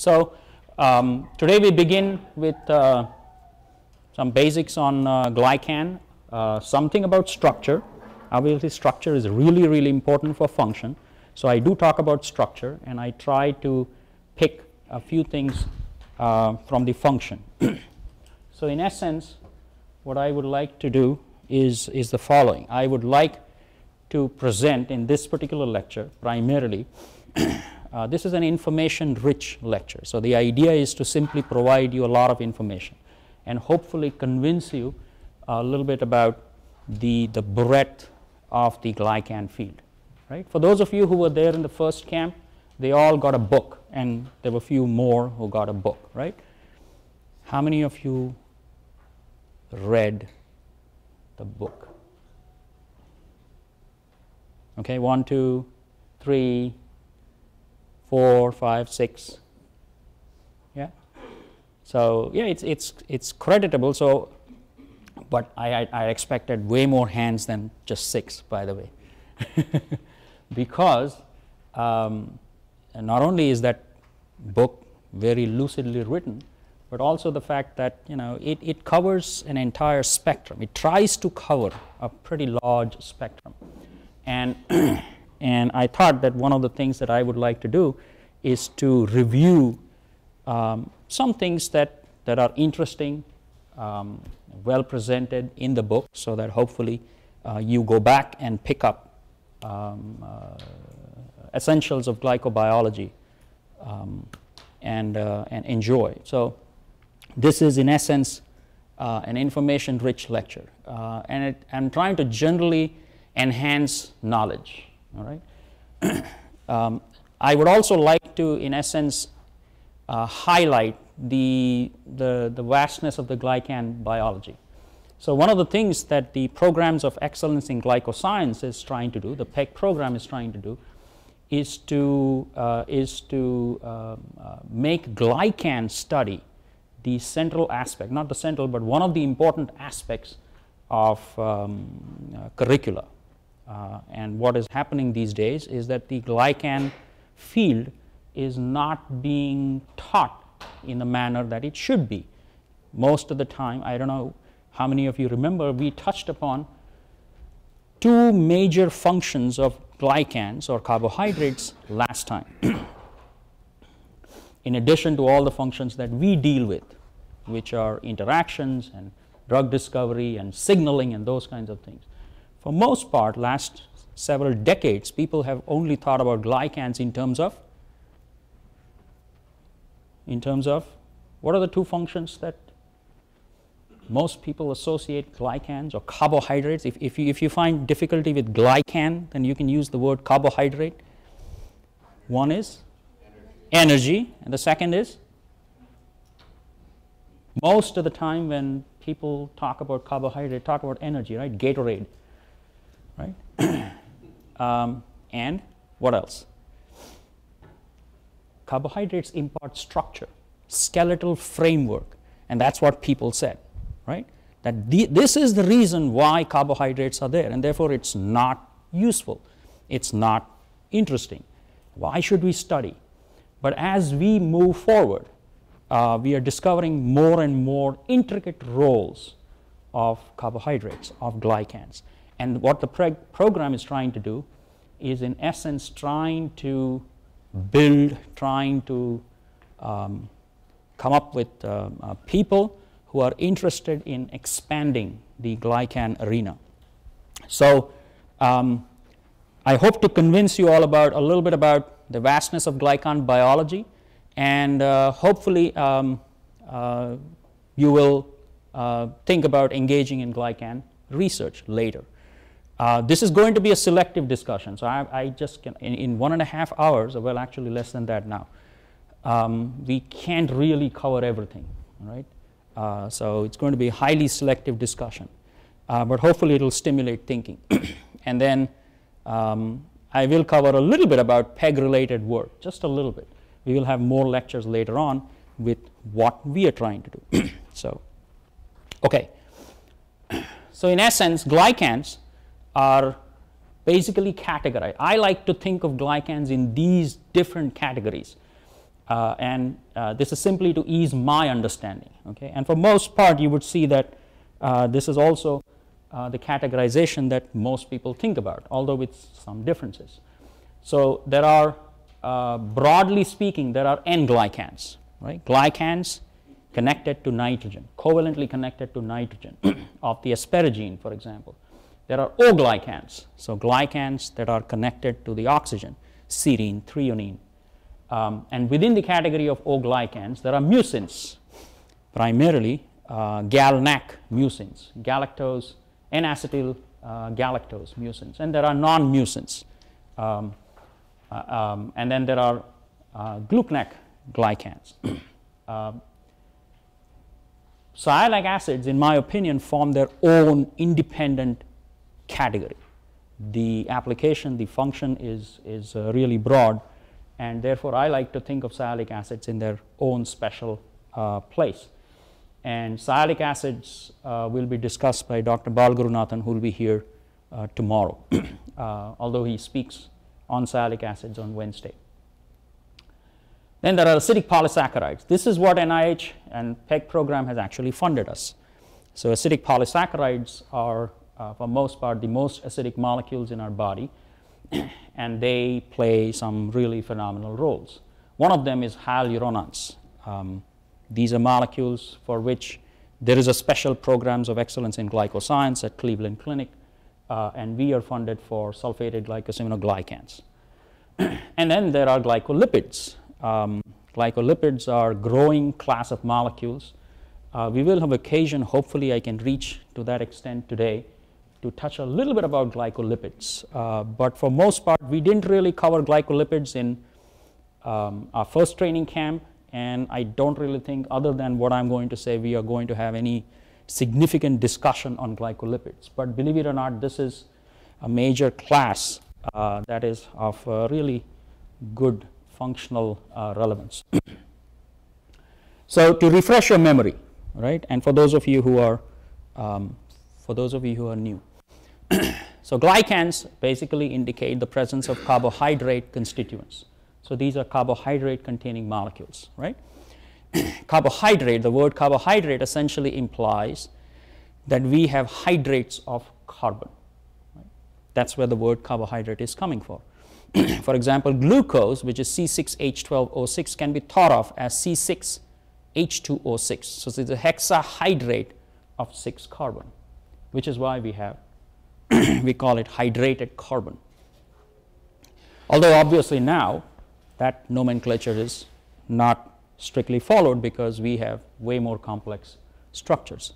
So today we begin with some basics on glycan, something about structure. Obviously structure is really, really important for function. So I do talk about structure and I try to pick a few things from the function. So in essence, what I would like to do is the following. I would like to present in this particular lecture primarily this is an information-rich lecture. So the idea is to simply provide you a lot of information and hopefully convince you a little bit about the breadth of the glycan field. Right? For those of you who were there in the first camp, they all got a book, and there were a few more who got a book. Right? How many of you read the book? Okay, 1, 2, 3, 4, 5, 6. Yeah. So yeah, it's creditable. So, but I expected way more hands than just 6, by the way, because not only is that book very lucidly written, but also the fact that it covers an entire spectrum. It tries to cover a pretty large spectrum, and and I thought that one of the things that I would like to do is to review some things that are interesting, well presented in the book, so that hopefully you go back and pick up essentials of glycobiology and enjoy. So this is in essence an information-rich lecture, and I'm trying to generally enhance knowledge. All right. I would also like to, in essence, highlight the vastness of the glycan biology. So one of the things that the programs of excellence in glycoscience is trying to do, the PEG program is trying to do, is to make glycan study the central aspect, not the central, but one of the important aspects of curricula. And what is happening these days is that the glycan field is not being taught in the manner that it should be. Most of the time, I don't know how many of you remember, we touched upon 2 major functions of glycans or carbohydrates last time, in addition to all the functions that we deal with, which are interactions and drug discovery and signaling and those kinds of things. For most part, last several decades, people have only thought about glycans in terms of what are the 2 functions that most people associate glycans or carbohydrates. If you find difficulty with glycan, then you can use the word carbohydrate. One is energy, and the second is, most of the time when people talk about carbohydrate, talk about energy, right? Gatorade, right? And what else? Carbohydrates impart structure, skeletal framework, and that's what people said, right? That this is the reason why carbohydrates are there, and therefore it's not useful, it's not interesting. Why should we study? But as we move forward, we are discovering more and more intricate roles of carbohydrates, of glycans. And what the program is trying to do is, in essence, trying to build, trying to come up with people who are interested in expanding the glycan arena. So I hope to convince you all about a little bit about the vastness of glycan biology, and hopefully you will think about engaging in glycan research later. This is going to be a selective discussion, so I just can, in 1.5 hours, well actually less than that now, we can't really cover everything, right? So it's going to be a highly selective discussion, but hopefully it will stimulate thinking. And then I will cover a little bit about PEG related work, just a little bit. We will have more lectures later on with what we are trying to do. So, okay. So in essence, glycans are basically categorized. I like to think of glycans in these different categories. This is simply to ease my understanding. Okay? And for most part, you would see that this is also the categorization that most people think about, although with some differences. So there are, broadly speaking, there are Nglycans, right? Glycans connected to nitrogen, covalently connected to nitrogen of the asparagine, for example. There are O-glycans, so glycans that are connected to the oxygen, serine, threonine. And within the category of O-glycans, there are mucins, primarily Gluckneck mucins, galactose, N-acetyl galactose mucins, and there are non-mucins. And then there are Gluckneck glycans. Sialic acids, in my opinion, form their own independent category. The application, the function is really broad, and therefore I like to think of sialic acids in their own special place. And sialic acids will be discussed by Dr. Balgurunathan, who will be here tomorrow, although he speaks on sialic acids on Wednesday. Then there are acidic polysaccharides. This is what NIH and PEG program has actually funded us. So acidic polysaccharides are, for most part, the most acidic molecules in our body, and they play some really phenomenal roles. One of them is hyaluronans. These are molecules for which there is a special programs of excellence in Glycosciences at Cleveland Clinic, and we are funded for sulfated glycosaminoglycans. And then there are glycolipids. Glycolipids are a growing class of molecules. We will have occasion, hopefully I can reach to that extent today, to touch a little bit about glycolipids. But for most part, we didn't really cover glycolipids in our first training camp, and I don't really think, other than what I'm going to say, we are going to have any significant discussion on glycolipids. But believe it or not, this is a major class that is of really good functional relevance. So to refresh your memory, right, and for those of you who are new, so glycans basically indicate the presence of carbohydrate constituents. So these are carbohydrate containing molecules, right? Carbohydrate, the word carbohydrate essentially implies that we have hydrates of carbon. Right? That's where the word carbohydrate is coming from. For example, glucose, which is C6H12O6, can be thought of as C6H2O6. So it's a hexahydrate of 6 carbon, which is why we have, we call it hydrated carbon. Although obviously now that nomenclature is not strictly followed because we have way more complex structures.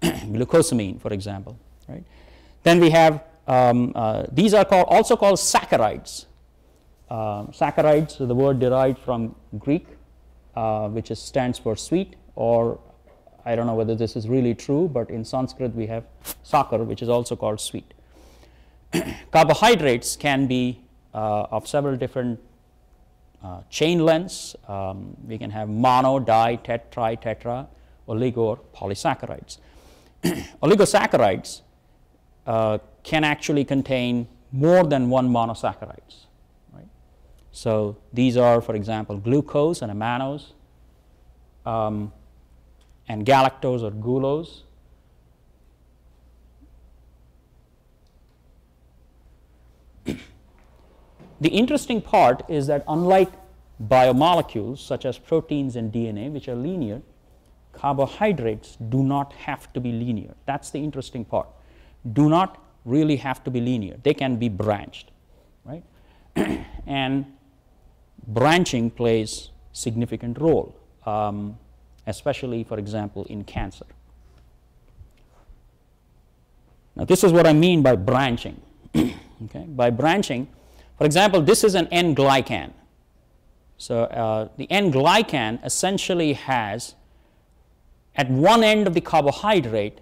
Glucosamine, for example, right? Then we have, these are also called saccharides. Saccharides, the word derived from Greek, which stands for sweet, or I don't know whether this is really true, but in Sanskrit we have sakkar, which is also called sweet. Carbohydrates can be of several different chain lengths. We can have mono, di, tri, tetra, oligo, or polysaccharides. Oligosaccharides can actually contain more than one monosaccharides. Right? So these are, for example, glucose and amannose, and galactose or gulose. The interesting part is that unlike biomolecules such as proteins and DNA, which are linear, carbohydrates do not have to be linear. That's the interesting part. Do not really have to be linear. They can be branched, right? And branching plays significant role, especially, for example, in cancer. Now, this is what I mean by branching. Okay? By branching, for example, this is an Nglycan. So the Nglycan essentially has, at one end of the carbohydrate,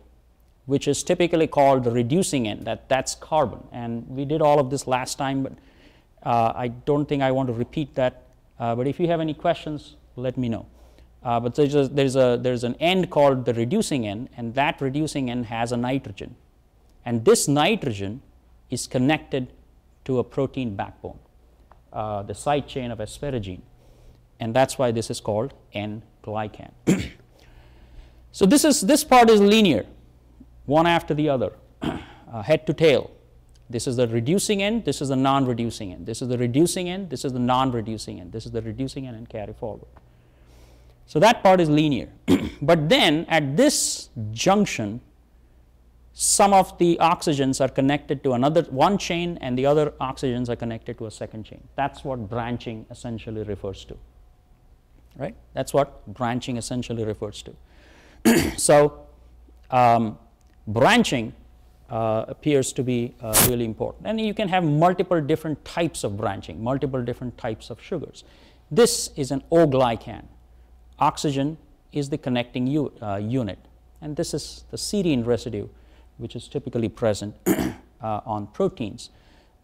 which is typically called the reducing end, that's carbon. And we did all of this last time, but I don't think I want to repeat that. But if you have any questions, let me know. But there's an end called the reducing end, and that reducing end has a nitrogen. And this nitrogen is connected to a protein backbone, the side chain of asparagine. and that's why this is called N-glycan. So this part is linear, one after the other, head to tail. This is the reducing end, this is the non-reducing end. This is the reducing end, this is the non-reducing end. This is the reducing end and carry forward. So that part is linear. But then at this junction, some of the oxygens are connected to one chain, and the other oxygens are connected to a second chain. That's what branching essentially refers to. Right? That's what branching essentially refers to. So branching appears to be really important. And you can have multiple different types of branching, multiple different types of sugars. This is an O-glycan. Oxygen is the connecting unit, and this is the serine residue, which is typically present on proteins.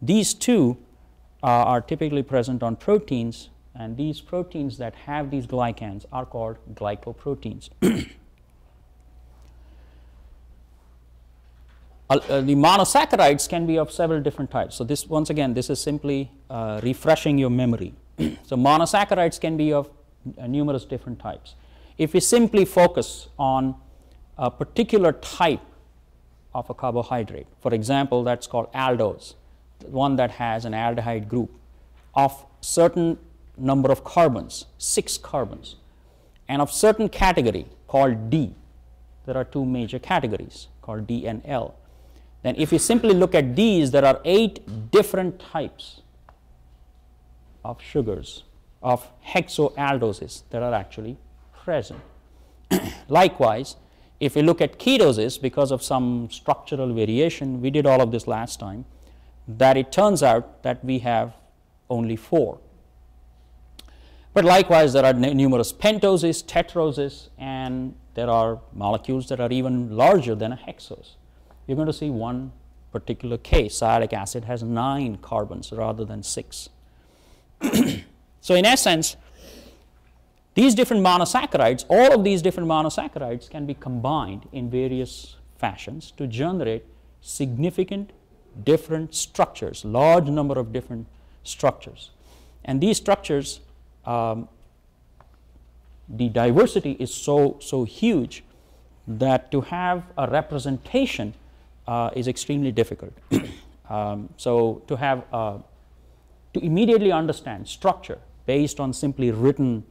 These two are typically present on proteins, and these proteins that have these glycans are called glycoproteins. The monosaccharides can be of several different types. So this, once again, this is simply refreshing your memory. So monosaccharides can be of numerous different types. If we simply focus on a particular type of a carbohydrate, for example, that's called aldose, one that has an aldehyde group of certain number of carbons, 6 carbons, and of certain category called D. There are two major categories called D and L. Then if you simply look at these, there are 8 different types of sugars, of hexoaldoses that are actually present. Likewise, if we look at ketoses, because of some structural variation, we did all of this last time, that it turns out that we have only 4. But likewise, there are numerous pentoses, tetroses, and there are molecules that are even larger than a hexose. You're going to see one particular case. Sialic acid has 9 carbons rather than 6. So in essence, these different monosaccharides, all of these different monosaccharides can be combined in various fashions to generate significant different structures, large number of different structures. And these structures, the diversity is so huge that to have a representation is extremely difficult. So to immediately understand structure based on simply written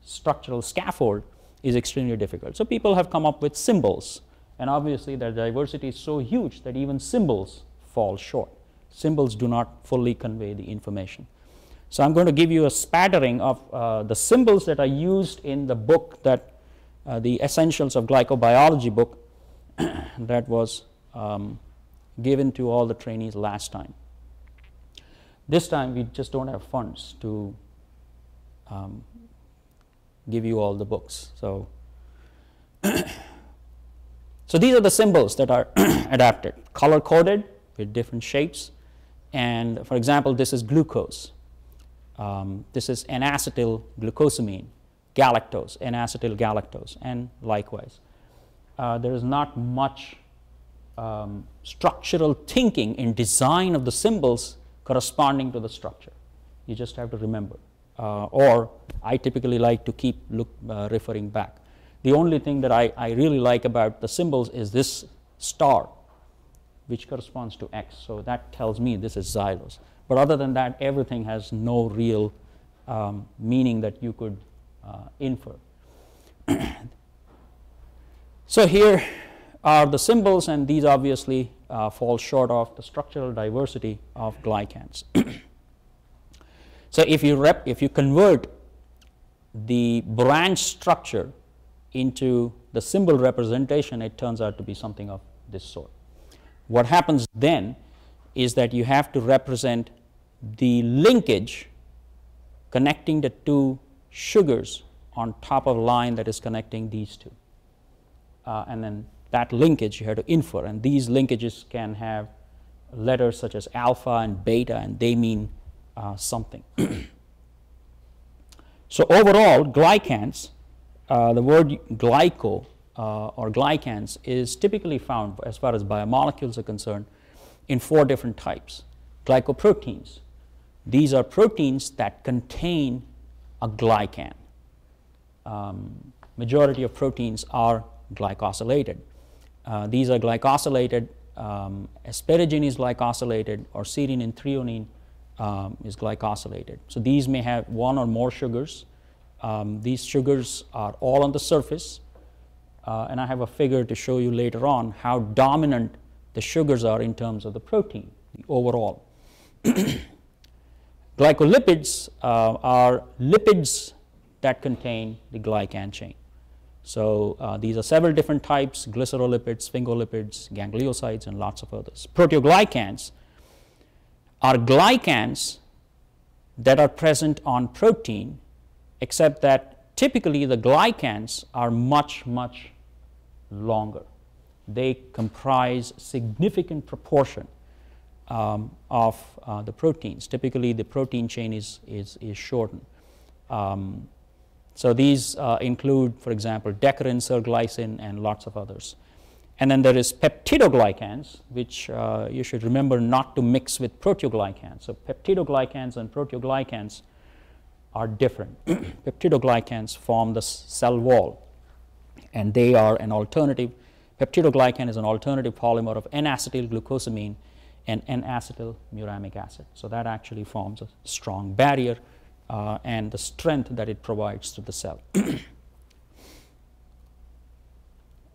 structural scaffold is extremely difficult. So people have come up with symbols, and obviously the diversity is so huge that even symbols fall short. Symbols do not fully convey the information. So I'm going to give you a spattering of the symbols that are used in the book that the Essentials of Glycobiology book that was given to all the trainees last time. This time we just don't have funds to give you all the books. So, so these are the symbols that are adapted, color-coded with different shapes. And for example, this is glucose. This is N-acetyl glucosamine, galactose, N-acetyl galactose, and likewise. There is not much structural thinking in design of the symbols corresponding to the structure. You just have to remember. Or I typically like to keep referring back. The only thing that I really like about the symbols is this star, which corresponds to X. So that tells me this is xylose. But other than that, everything has no real meaning that you could infer. So here are the symbols, and these obviously fall short of the structural diversity of glycans. So if you convert the branch structure into the symbol representation, it turns out to be something of this sort. What happens then is that you have to represent the linkage connecting the two sugars on top of a line that is connecting these two. And then that linkage you have to infer, and these linkages can have letters such as alpha and beta, and they mean something. So overall, glycans, the word glyco or glycans is typically found, as far as biomolecules are concerned, in 4 different types. Glycoproteins, these are proteins that contain a glycan. Majority of proteins are glycosylated. These are glycosylated, asparagine is glycosylated, or serine and threonine is glycosylated. So these may have one or more sugars. These sugars are all on the surface, and I have a figure to show you later on how dominant the sugars are in terms of the protein, the overall. Glycolipids are lipids that contain the glycan chain. So these are several different types: glycerolipids, sphingolipids, gangliosides, and lots of others. Proteoglycans are glycans that are present on protein, except that typically the glycans are much, much longer. They comprise significant proportion of the proteins. Typically the protein chain is shortened. So these include, for example, decarin, serglycin, and lots of others. And then there is peptidoglycans, which you should remember not to mix with proteoglycans. So peptidoglycans and proteoglycans are different. Peptidoglycans form the cell wall, and they are an alternative. Peptidoglycan is an alternative polymer of N-acetylglucosamine and N-acetylmuramic acid. So that actually forms a strong barrier and the strength that it provides to the cell.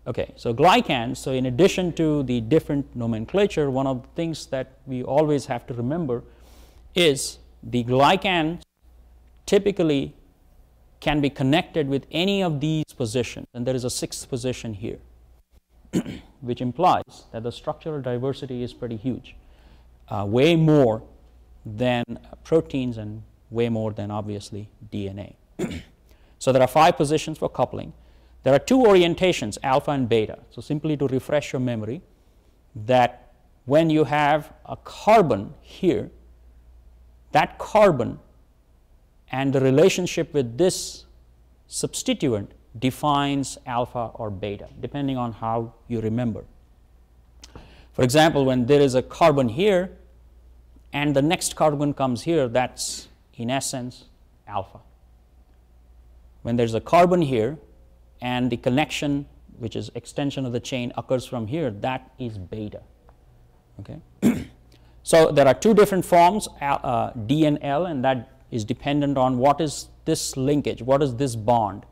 Okay, so glycans, so in addition to the different nomenclature, one of the things that we always have to remember is the glycans typically can be connected with any of these positions, and there is a sixth position here, which implies that the structural diversity is pretty huge, way more than proteins and way more than obviously DNA. So there are 5 positions for coupling. There are 2 orientations, alpha and beta. So simply to refresh your memory, that when you have a carbon here, that carbon and the relationship with this substituent defines alpha or beta, depending on how you remember. For example, when there is a carbon here and the next carbon comes here, that's in essence alpha. When there's a carbon here and the connection, which is extension of the chain, occurs from here, that is beta. Okay. So there are 2 different forms, D and L, and that is dependent on what is this linkage, what is this bond,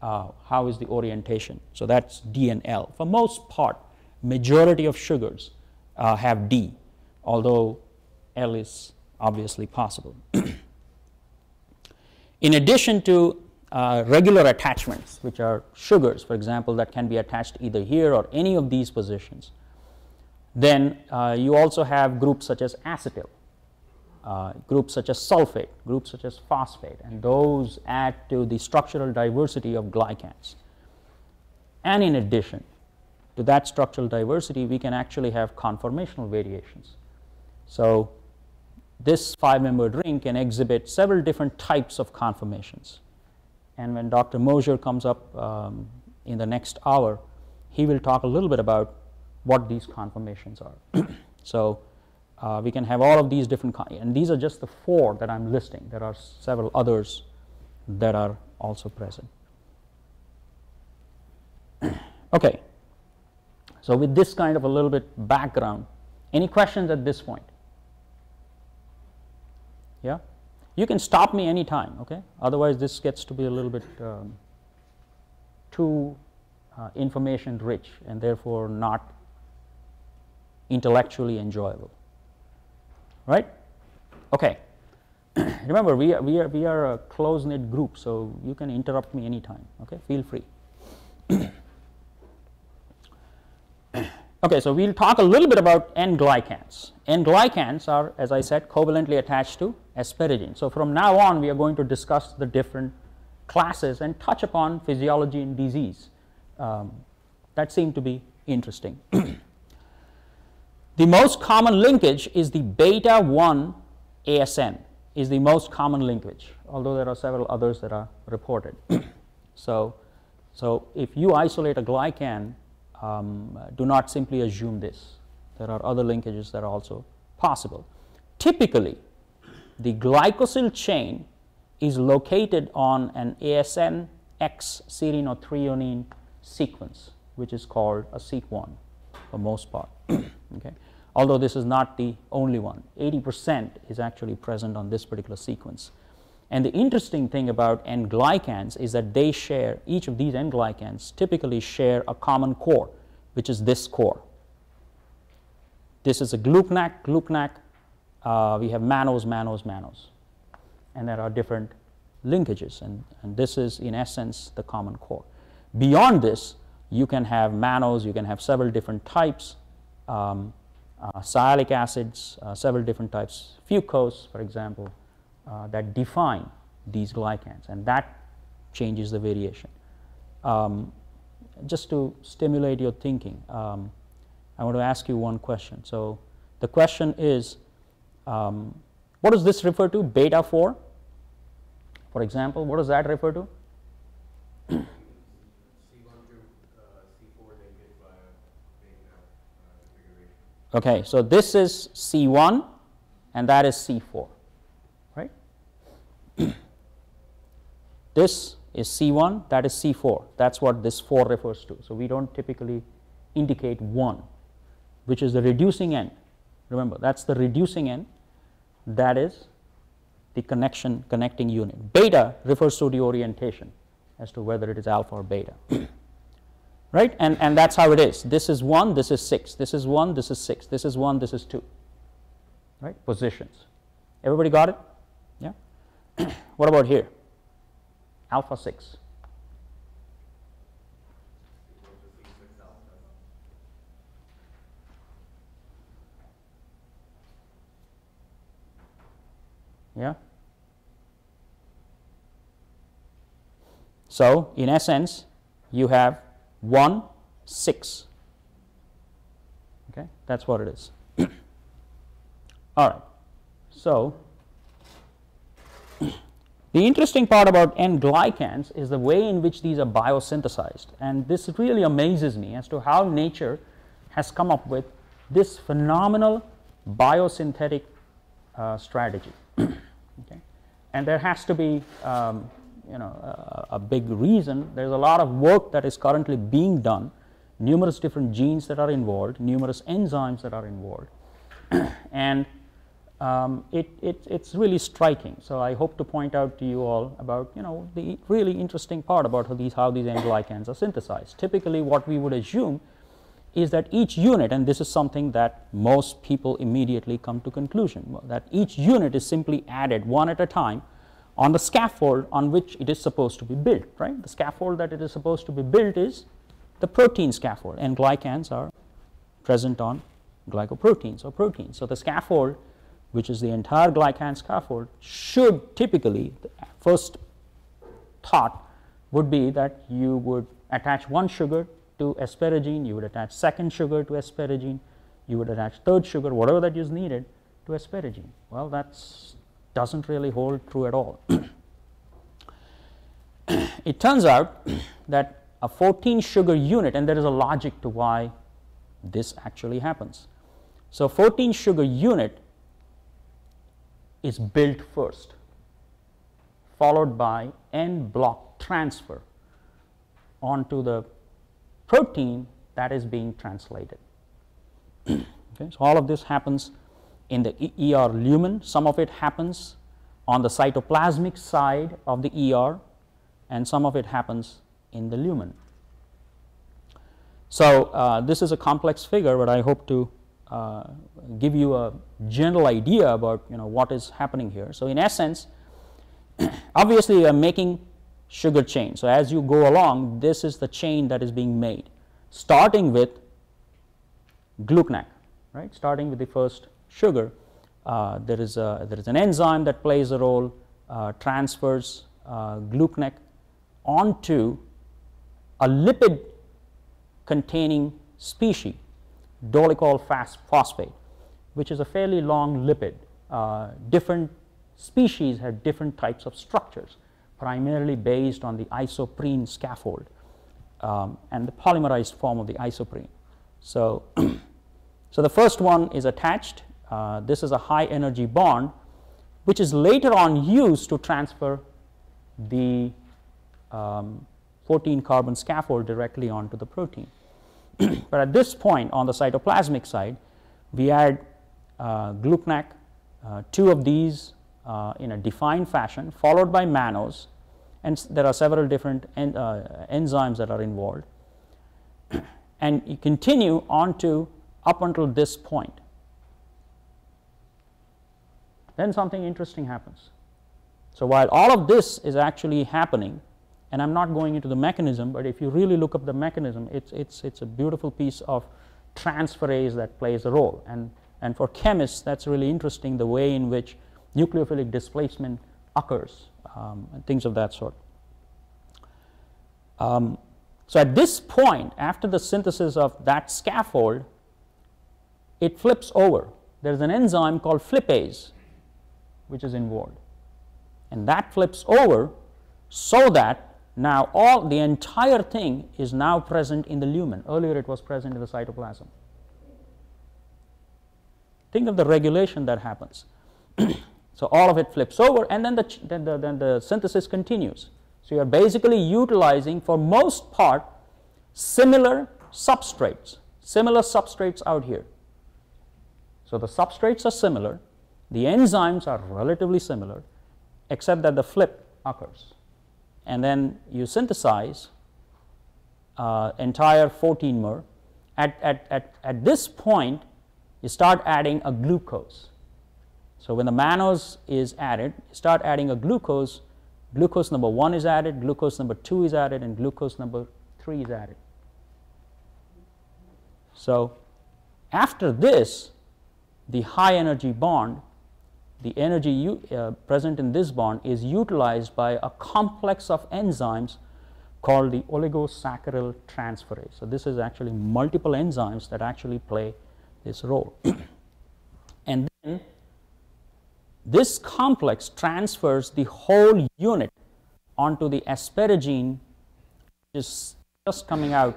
how is the orientation. So that's D and L. For most part, majority of sugars have D, although L is obviously possible. In addition to regular attachments, which are sugars, for example, that can be attached either here or any of these positions, then you also have groups such as acetyl, groups such as sulfate, groups such as phosphate, and those add to the structural diversity of glycans. And in addition to that structural diversity, we can actually have conformational variations. So this 5-membered ring can exhibit several different types of conformations. And when Dr. Mosier comes up in the next hour, he will talk a little bit about what these conformations are. So we can have all of these different, and these are just the 4 that I'm listing. There are several others that are also present. Okay, so with this kind of a little bit background, any questions at this point? Yeah? You can stop me anytime, okay? Otherwise this gets to be a little bit too information rich and therefore not intellectually enjoyable. Right? Okay. Remember, we are a close-knit group, so you can interrupt me anytime, okay? Feel free. Okay, so we'll talk a little bit about N-glycans. N-glycans are, as I said, covalently attached to asparagine. So from now on, we are going to discuss the different classes and touch upon physiology and disease. That seemed to be interesting. The most common linkage is the beta-1 ASN, is the most common linkage, although there are several others that are reported. So if you isolate a glycan, do not simply assume this. There are other linkages that are also possible. Typically, the glycosyl chain is located on an ASNX serine or threonine sequence, which is called a seq1 for most part. Okay. Although this is not the only one, 80% is actually present on this particular sequence. And the interesting thing about Nglycans is that they share, each of these Nglycans typically share a common core, which is this core. This is a Gluckneck, we have mannose, and there are different linkages, and this is in essence the common core. Beyond this, you can have mannose, you can have several different types, sialic acids, several different types, fucose, for example, that define these glycans, and that changes the variation. Just to stimulate your thinking, I want to ask you one question. So the question is, what does this refer to? Beta 4, for example, what does that refer to? C1 to C4 linkage via beta configuration. Okay, so this is C1 and that is C4, right? This is C1, that is C4. That's what this 4 refers to. So we don't typically indicate 1, which is the reducing end. Remember, that's the reducing end. That is the connecting unit. Beta refers to the orientation as to whether it is alpha or beta. Right? And that's how it is. This is 1, this is 6. This is 1, this is 6. This is 1, this is 2. Right? Positions. Everybody got it? Yeah? What about here? Alpha 6. Yeah. So in essence, you have 1, 6. Okay, that's what it is. All right. So the interesting part about Nglycans is the way in which these are biosynthesized, and this really amazes me as to how nature has come up with this phenomenal biosynthetic strategy. Okay. And there has to be a big reason. There's a lot of work that is currently being done, numerous different genes that are involved, numerous enzymes that are involved, and it's really striking. So I hope to point out to you all about the really interesting part about how these Nglycans are synthesized. Typically what we would assume is that each unit, and this is something that most people immediately come to conclusion, that each unit is simply added one at a time on the scaffold on which it is supposed to be built, right? The scaffold that it is supposed to be built is the protein scaffold, and Nglycans are present on glycoproteins or proteins. So the scaffold, which is the entire Glycan scaffold, should typically, the first thought would be that you would attach one sugar to asparagine, you would attach second sugar to asparagine, you would attach third sugar, whatever that is needed, to asparagine. Well, that doesn't really hold true at all. It turns out that a 14 sugar unit, and there is a logic to why this actually happens. So 14 sugar unit is built first, followed by N block transfer onto the protein that is being translated. Okay, so all of this happens in the ER lumen. Some of it happens on the cytoplasmic side of the ER, and some of it happens in the lumen. So this is a complex figure, but I hope to give you a general idea about what is happening here. So in essence, obviously we are making sugar chain. So as you go along, this is the chain that is being made, starting with Gluckneck, right? Starting with the first sugar, there is an enzyme that plays a role, transfers Gluckneck onto a lipid containing species, dolicol phosphate, which is a fairly long lipid. Different species have different types of structures, primarily based on the isoprene scaffold and the polymerized form of the isoprene. So, so the first one is attached. This is a high energy bond, which is later on used to transfer the 14 carbon scaffold directly onto the protein. But at this point on the cytoplasmic side, we add Gluckneck, 2 of these in a defined fashion, followed by mannose, and there are several different enzymes that are involved, and you continue on to up until this point. Then something interesting happens. So while all of this is actually happening, and I'm not going into the mechanism, but if you really look up the mechanism, it's a beautiful piece of transferase that plays a role, and for chemists that's really interesting, the way in which nucleophilic displacement occurs, and things of that sort. So at this point, after the synthesis of that scaffold, it flips over. There's an enzyme called flippase which is involved, and that flips over so that now the entire thing is now present in the lumen. Earlier it was present in the cytoplasm. Think of the regulation that happens. So all of it flips over, and then the synthesis continues. So you are basically utilizing, for most part, similar substrates out here. So the substrates are similar, the enzymes are relatively similar, except that the flip occurs, and then you synthesize entire 14-mer. At this point, you start adding a glucose. So when the mannose is added, you start adding a glucose. Glucose number 1 is added, glucose number 2 is added, and glucose number 3 is added. So after this, the high energy bond, the energy present in this bond is utilized by a complex of enzymes called the oligosaccharyl transferase. So this is actually multiple enzymes that actually play this role. And then this complex transfers the whole unit onto the asparagine, which is just coming out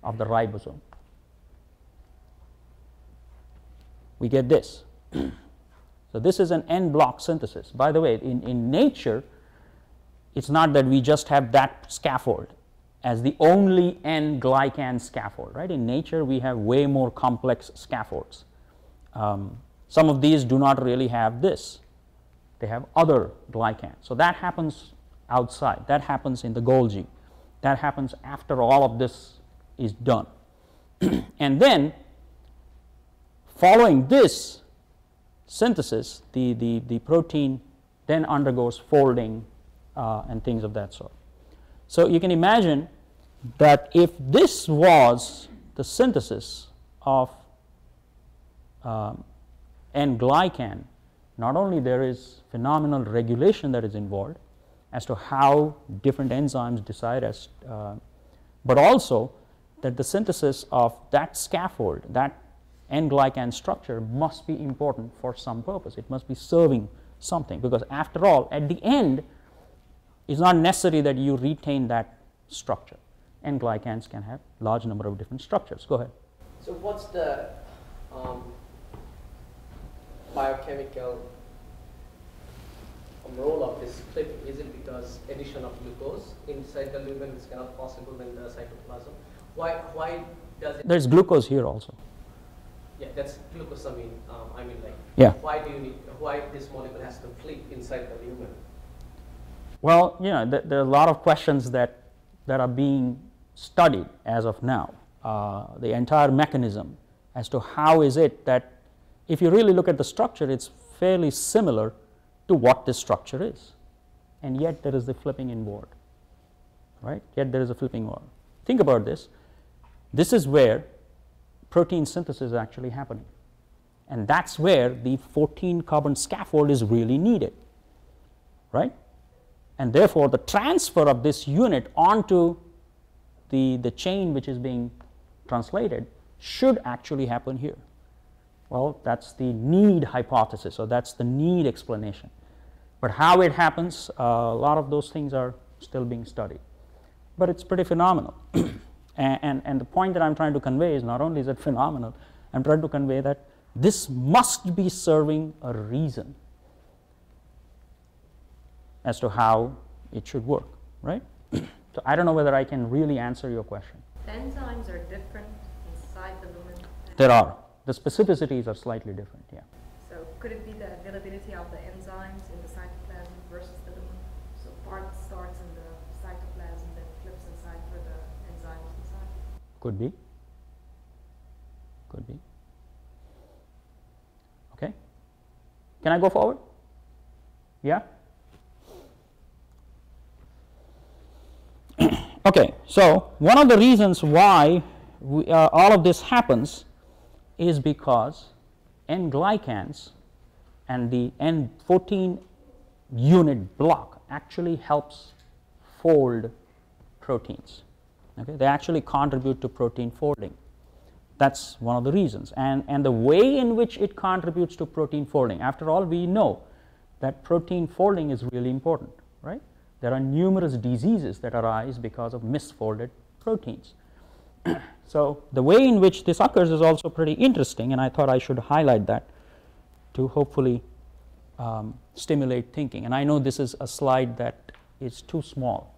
of the ribosome. We get this. So this is an en bloc synthesis. By the way, in nature, it's not that we just have that scaffold as the only N-glycan scaffold, right? In nature, we have way more complex scaffolds. Some of these do not really have this. They have other glycans. So that happens outside. That happens in the Golgi. That happens after all of this is done. And then, following this synthesis, the protein then undergoes folding and things of that sort. So you can imagine that if this was the synthesis of N-glycan, not only there is phenomenal regulation that is involved as to how different enzymes decide as, but also that the synthesis of that scaffold, that N-glycan structure must be important for some purpose. It must be serving something, because after all, at the end, it's not necessary that you retain that structure. N-glycans can have large number of different structures. Go ahead. So what's the biochemical role of this clipping? Is it because addition of glucose inside the lumen is cannot possible in the cytoplasm? Why does it? There's glucose here also. Yeah, that's glucose. I mean like. Yeah. Why this molecule has to clip inside the lumen? Well, you know, there are a lot of questions that are being studied as of now. The entire mechanism as to how is it that, if you really look at the structure, it's fairly similar to what this structure is, and yet there is the flipping involved, right? Yet there is a flipping involved. Think about this. This is where protein synthesis is actually happening, and that's where the 14 carbon scaffold is really needed, right? And therefore the transfer of this unit onto the chain which is being translated should actually happen here. Well, that's the need hypothesis, or that's the need explanation. But how it happens, a lot of those things are still being studied. But it's pretty phenomenal. and the point that I'm trying to convey is, not only is it phenomenal, I'm trying to convey that this must be serving a reason as to how it should work, right? So I don't know whether I can really answer your question. The enzymes are different inside the lumen? There are. The specificities are slightly different, yeah. So could it be the availability of the enzymes in the cytoplasm versus the lumen? So part starts in the cytoplasm, then flips inside for the enzymes inside? Could be. Could be. Okay. Can I go forward? Yeah? Okay, so one of the reasons why all of this happens is because Nglycans and the N14 unit block actually helps fold proteins. Okay, they actually contribute to protein folding. That's one of the reasons. And the way in which it contributes to protein folding, after all, we know that protein folding is really important, right? There are numerous diseases that arise because of misfolded proteins. So the way in which this occurs is also pretty interesting, and I thought I should highlight that to hopefully stimulate thinking. And I know this is a slide that is too small.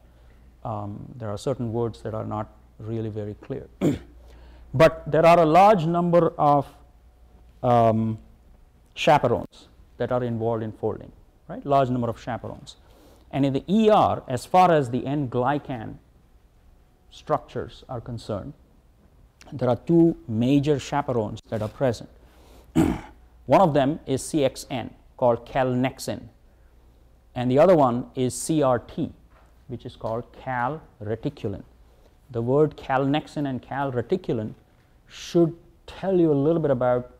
There are certain words that are not really very clear. But there are a large number of chaperones that are involved in folding, right? Large number of chaperones. And in the ER, as far as the Nglycan structures are concerned, there are two major chaperones that are present. One of them is CXN, called calnexin, and the other one is CRT, which is called calreticulin. The word calnexin and calreticulin should tell you a little bit about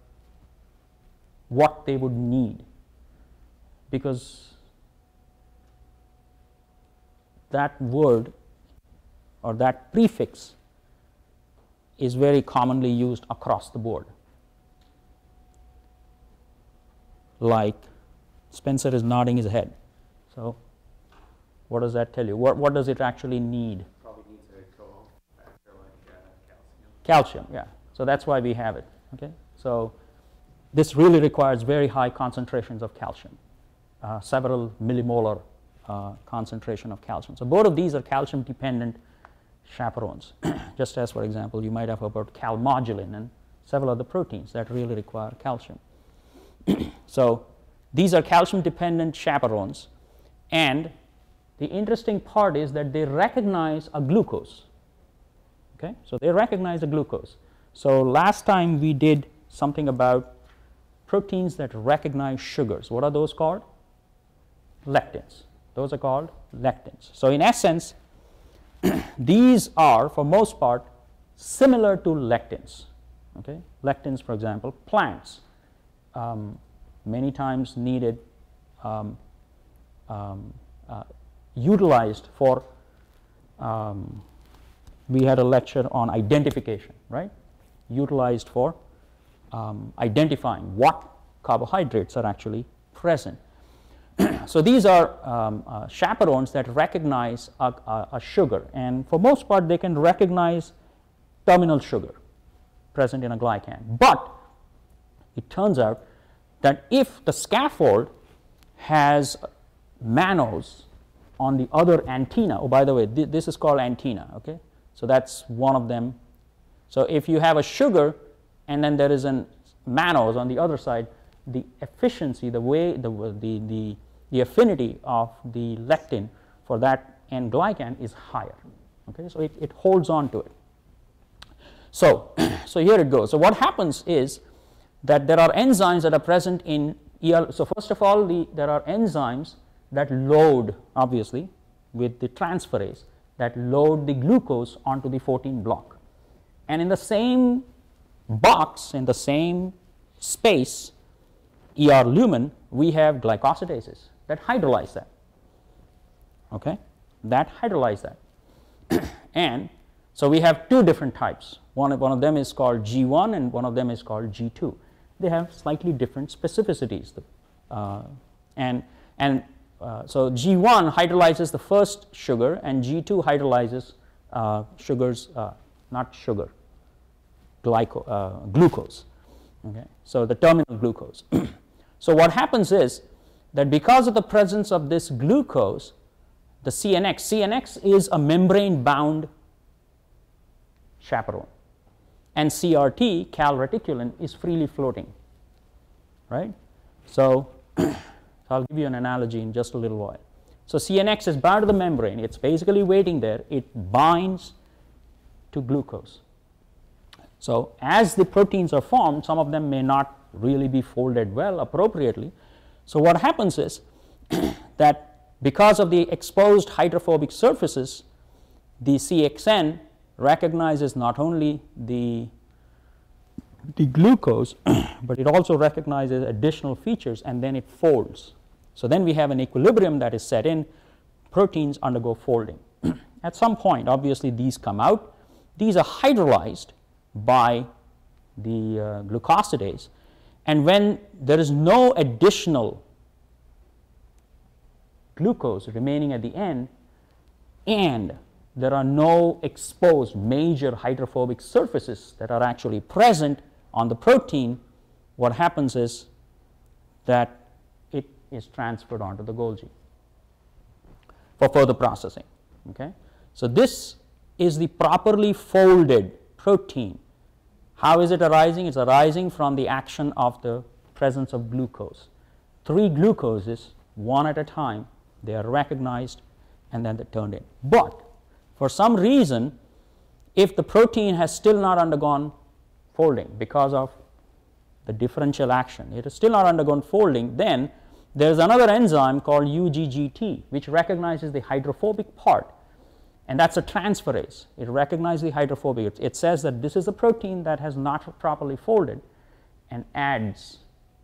what they would need, because that word or that prefix is very commonly used across the board. Like Spencer is nodding his head. So what does that tell you? What does it actually need? Probably needs a cofactor like Calcium, calcium. yeah. So that's why we have it. Okay. So this really requires very high concentrations of calcium, several millimolar concentration of calcium. So both of these are calcium dependent chaperones. Just as, for example, you might have heard about calmodulin and several other proteins that really require calcium. So these are calcium dependent chaperones, and the interesting part is that they recognize a glucose. Okay, so they recognize a glucose. So last time we did something about proteins that recognize sugars. What are those called? Lectins. Those are called lectins. So in essence, these are, for most part, similar to lectins. Okay, lectins, for example, plants many times needed utilized for. We had a lecture on identification, right? Utilized for identifying what carbohydrates are actually present. So these are chaperones that recognize a sugar, and for most part they can recognize terminal sugar present in a glycan. But it turns out that if the scaffold has mannose on the other antenna, oh, by the way, this is called antenna, okay? So that's one of them. So if you have a sugar and then there is a mannose on the other side, the efficiency, the way, the affinity of the lectin for that Nglycan is higher. Okay, so it holds on to it. So, so here it goes. So what happens is that there are enzymes that are present in ER. So first of all, there are enzymes that load, obviously, with the transferase, that load the glucose onto the 14 block. And in the same box, in the same space, ER lumen, we have glycosidases that hydrolyze that. Okay, that hydrolyze that. And so we have two different types. One of them is called G1 and one of them is called G2. They have slightly different specificities. So G1 hydrolyzes the first sugar and G2 hydrolyzes sugars, not sugar, glucose. Okay, so the terminal glucose. So what happens is that because of the presence of this glucose, the CNX. CNX is a membrane-bound chaperone, and CRT, calreticulin, is freely floating, right? So I'll give you an analogy in just a little while. So CNX is bound to the membrane. It's basically waiting there. It binds to glucose. So as the proteins are formed, some of them may not really be folded well appropriately. So what happens is that because of the exposed hydrophobic surfaces, the CXN recognizes not only the glucose, but it also recognizes additional features, and then it folds. So then we have an equilibrium that is set in. Proteins undergo folding. At some point, obviously, these come out. These are hydrolyzed by the glucosidase, and when there is no additional glucose remaining at the end, and there are no exposed major hydrophobic surfaces that are actually present on the protein, what happens is that it is transferred onto the Golgi for further processing. Okay? So this is the properly folded protein. How is it arising? It's arising from the action of the presence of glucose. 3 glucoses, one at a time, they are recognized and then they're turned in. But for some reason, if the protein has still not undergone folding because of the differential action, it has still not undergone folding, then there is another enzyme called UGGT, which recognizes the hydrophobic part, and that's a transferase. It recognizes the hydrophobic. It says that this is a protein that has not properly folded, and adds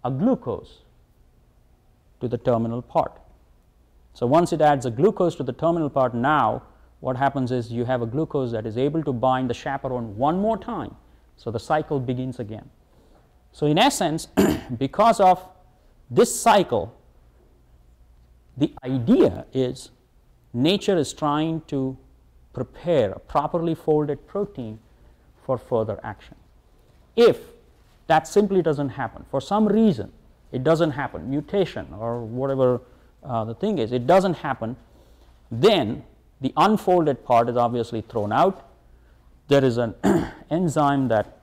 a glucose to the terminal part. So once it adds a glucose to the terminal part, now what happens is you have a glucose that is able to bind the chaperone one more time. So the cycle begins again. So in essence, because of this cycle, the idea is nature is trying to prepare a properly folded protein for further action. If that simply doesn't happen, for some reason it doesn't happen, mutation or whatever the thing is, it doesn't happen, then the unfolded part is obviously thrown out. There is an enzyme, that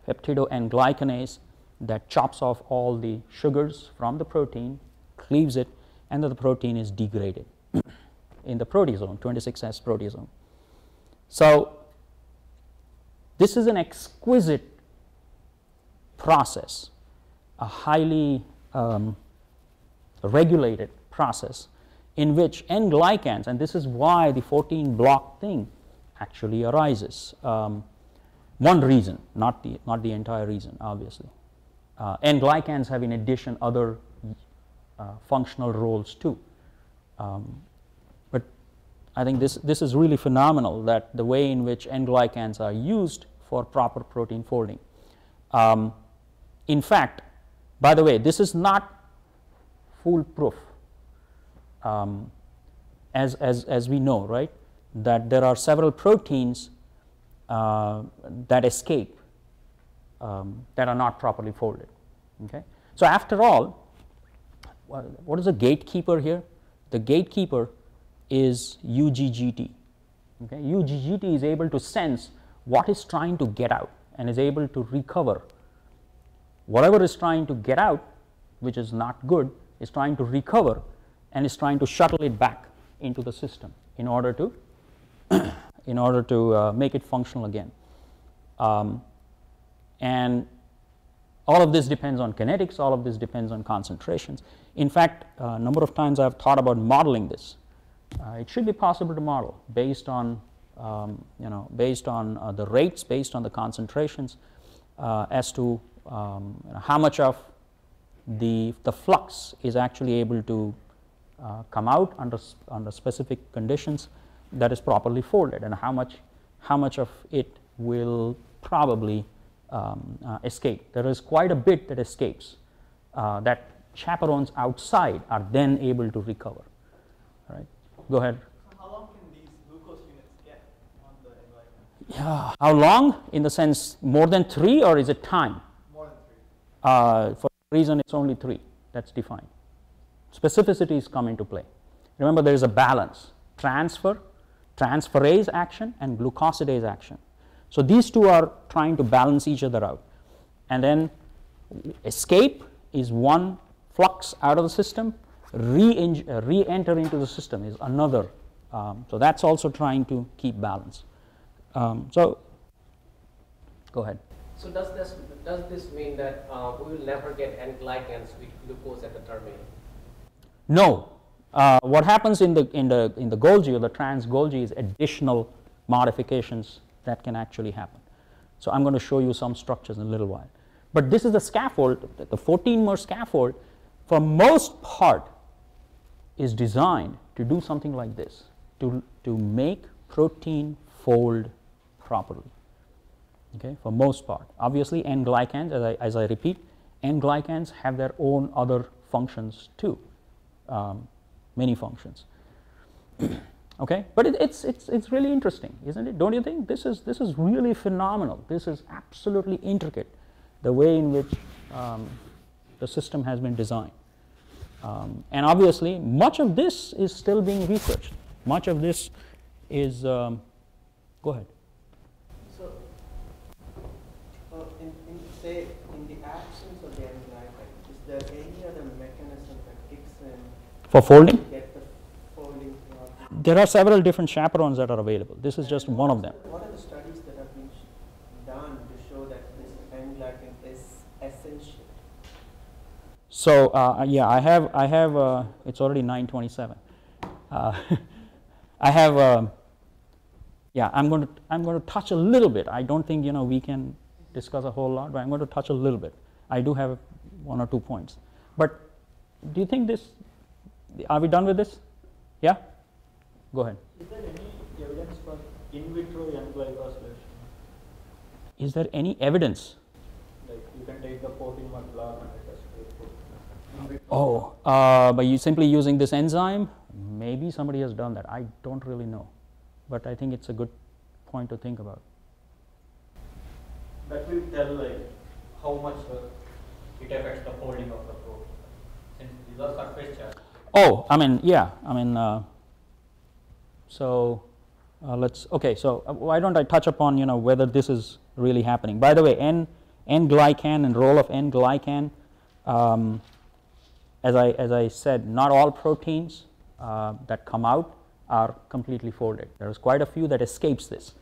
peptido-N-glycanase, that chops off all the sugars from the protein, cleaves it, and then the protein is degraded in the proteasome, 26S proteasome. So this is an exquisite process, a highly regulated process in which N-glycans, and this is why the 14-block thing actually arises. One reason, not the entire reason, obviously. N-glycans have in addition other functional roles too. But I think this is really phenomenal, that the way in which N-glycans are used for proper protein folding. In fact, by the way, this is not foolproof. As we know, right, that there are several proteins that escape, that are not properly folded. Okay? So after all, what is the gatekeeper here? The gatekeeper is UGGT. Okay? UGGT is able to sense what is trying to get out and is able to recover. Whatever is trying to get out, which is not good, is trying to recover and is trying to shuttle it back into the system in order to make it functional again. And all of this depends on kinetics, all of this depends on concentrations. In fact, a number of times I've thought about modeling this. It should be possible to model based on the rates, based on the concentrations, as to how much of the flux is actually able to come out under specific conditions that is properly folded, and how much of it will probably escape. There is quite a bit that escapes, that chaperones outside are then able to recover. All right, go ahead. So how long can these glucose units get on the N-glycan? Yeah, how long? In the sense more than 3, or is it time? More than 3. For some reason, it's only 3 that's defined. Specificities come into play. remember there is a balance, transferase action and glucosidase action. So these two are trying to balance each other out. And then escape is one flux out of the system, re-enter into the system is another. So that's also trying to keep balance. So go ahead. So does this mean that we will never get Nglycans with glucose at the terminal? No. What happens in the Golgi or the trans Golgi is additional modifications that can actually happen. So I'm going to show you some structures in a little while. But this is the scaffold, the 14-mer scaffold, for most part is designed to do something like this, to make protein fold properly. Okay, for most part. Obviously, Nglycans, as I repeat, Nglycans have their own other functions too, many functions. Okay, but it's really interesting, isn't it? Don't you think? This is really phenomenal. This is absolutely intricate, the way in which the system has been designed. And obviously, much of this is still being researched. Much of this is. Go ahead. So, in the absence of the Nglycan, is there any other mechanism that kicks in For folding? to get the folding? There are several different chaperones that are available. This is just one of them. What are the studies that have been done to show that this Nglycan is essential? So yeah, I have. It's already 9:27. I have. Yeah, I'm going to touch a little bit. I don't think we can discuss a whole lot, but I'm going to touch a little bit. I do have 1 or 2 points. But do you think this? Are we done with this? Yeah. Go ahead. Is there any evidence for in vitro young glycosylation? Is there any evidence? Like you can take the 14-mer block and it has to be By you simply using this enzyme? Maybe somebody has done that. I don't really know, but I think it's a good point to think about. That will tell like how much it affects the folding of the protein. Since these are surface charges. Oh, I mean, yeah, I mean, so let's. Okay, so why don't I touch upon whether this is really happening? By the way, Nglycan and role of Nglycan. As I said, not all proteins that come out are completely folded. There is quite a few that escapes this,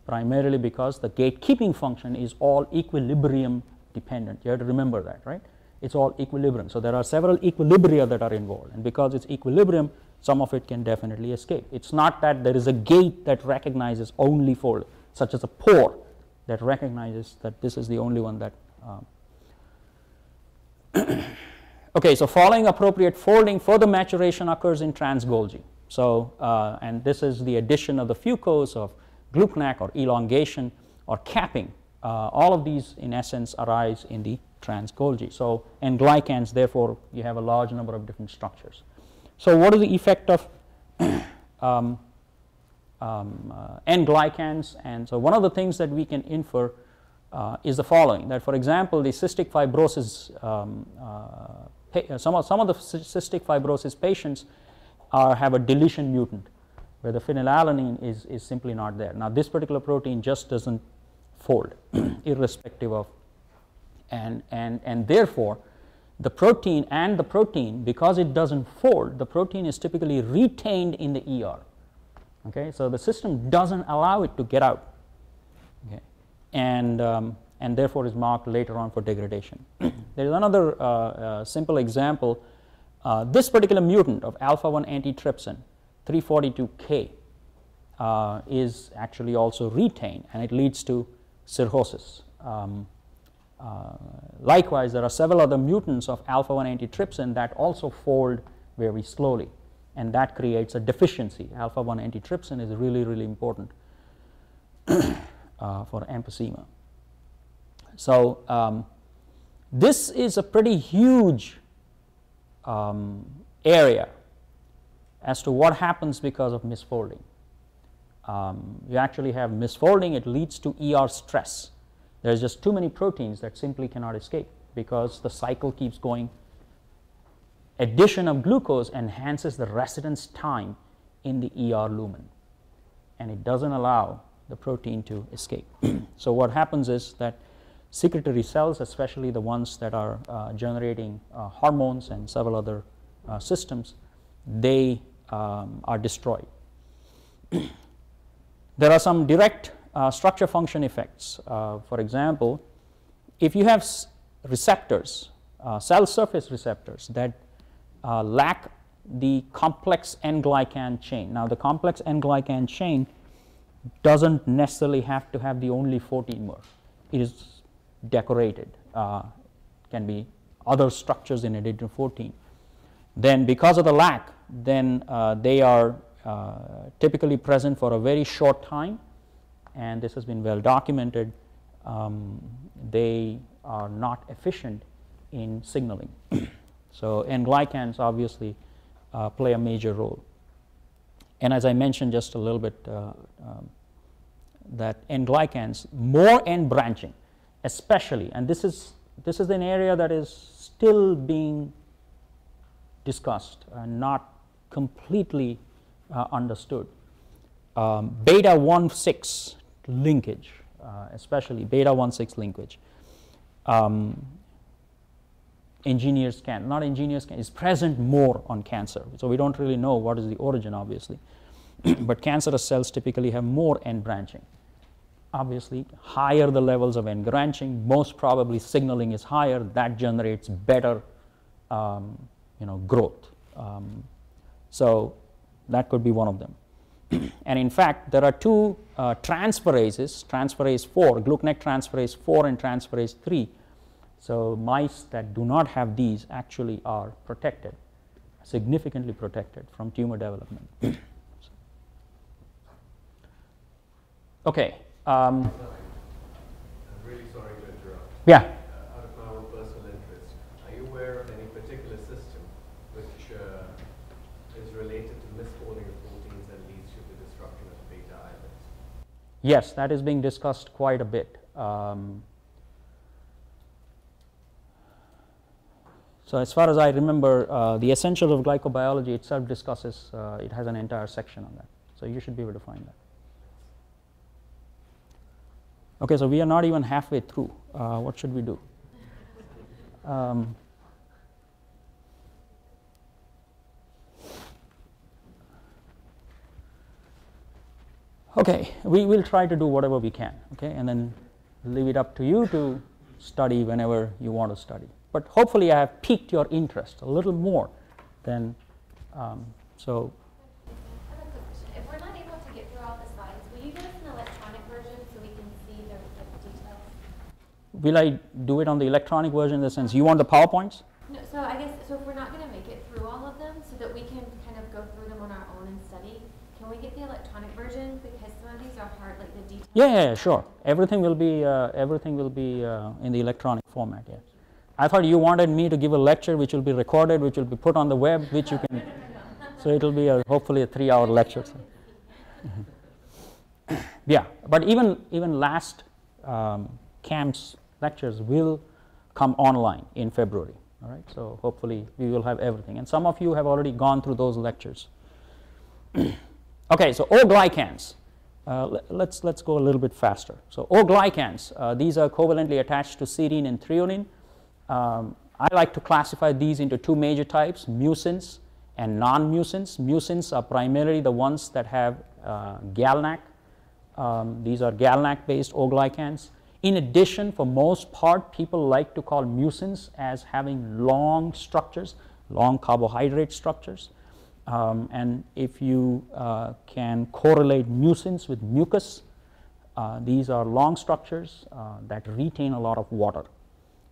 primarily because the gatekeeping function is all equilibrium dependent. You have to remember that, right? It's all equilibrium. So there are several equilibria that are involved, and because it's equilibrium, some of it can definitely escape. It's not that there is a gate that recognizes only fold, such as a pore that recognizes that this is the only one that. Okay, so following appropriate folding, further maturation occurs in trans Golgi. So, and this is the addition of the fucose, of Gluckneck, or elongation, or capping. All of these, in essence, arise in the trans Golgi. So, Nglycans, therefore, you have a large number of different structures. So, what is the effect of Nglycans? And so, one of the things that we can infer is the following: that, for example, the cystic fibrosis, some of the cystic fibrosis patients have a deletion mutant, where the phenylalanine is simply not there. Now, this particular protein just doesn't fold, irrespective of, and therefore, the protein, because it doesn't fold, the protein is typically retained in the ER. Okay, so the system doesn't allow it to get out. Okay, and therefore is marked later on for degradation. There is another simple example. This particular mutant of alpha-1 antitrypsin, 342K, is actually also retained, and it leads to cirrhosis. Likewise, there are several other mutants of alpha-1 antitrypsin that also fold very slowly, and that creates a deficiency. Alpha-1 antitrypsin is really, really important for emphysema. So, this is a pretty huge area as to what happens because of misfolding. You actually have misfolding, it leads to ER stress. There's just too many proteins that simply cannot escape because the cycle keeps going addition of glucose enhances the residence time in the ER lumen, and it doesn't allow the protein to escape. So what happens is that secretory cells, especially the ones that are generating hormones and several other systems, they are destroyed. There are some direct structure function effects. For example, if you have receptors, cell surface receptors that lack the complex N-glycan chain. Now the complex N-glycan chain doesn't necessarily have to have the only 14-mer. It is decorated, can be other structures in addition to 14. Then because of the lack, then they are typically present for a very short time, and this has been well documented. They are not efficient in signaling. So Nglycans obviously play a major role. And as I mentioned just a little bit, that Nglycans, more end branching, especially, and this is an area that is still being discussed and not completely understood. Beta 1,6 linkage, especially beta 1,6 linkage. Engineers can, not engineers can, is present more on cancer. So we don't really know what is the origin, obviously. But cancerous cells typically have more end branching. Obviously, higher the levels of end branching, most probably signaling is higher. That generates better, growth. So that could be one of them. And in fact, there are two transferases, transferase 4, Gluckneck transferase 4 and transferase 3. So mice that do not have these actually are protected, significantly protected from tumor development. Okay. I'm really sorry to interrupt. Yeah. Out of my own personal interest, are you aware of any particular system which is related to misfolding of proteins and leads to the destruction of beta islets? Yes, that is being discussed quite a bit. So as far as I remember, the Essentials of Glycobiology itself discusses, it has an entire section on that. So you should be able to find that. Okay, so we are not even halfway through. What should we do? Okay, we will try to do whatever we can, okay, and then leave it up to you to study whenever you want to study. But hopefully I have piqued your interest a little more than, so. I have a quick question. If we're not able to get through all the slides, will you give us an electronic version so we can see the details? Will I do it on the electronic version in the sense, you want the PowerPoints? No, so I guess, so if we're not going to make it through all of them so that we can kind of go through them on our own and study, can we get the electronic version? Because some of these are hard, like the details. Yeah, sure. Everything will be in the electronic format, yeah. I thought you wanted me to give a lecture which will be recorded, which will be put on the web, which you can, so it will be hopefully a 3-hour lecture. Yeah, but even last camp's lectures will come online in February, all right? So hopefully we will have everything. And some of you have already gone through those lectures. Okay, so O-glycans. Let's go a little bit faster. So O-glycans, these are covalently attached to serine and threonine. I like to classify these into two major types, mucins and non-mucins. Mucins are primarily the ones that have GalNAc. These are GalNAc-based O-glycans. In addition, for most part, people like to call mucins as having long structures, long carbohydrate structures. And if you can correlate mucins with mucus, these are long structures that retain a lot of water.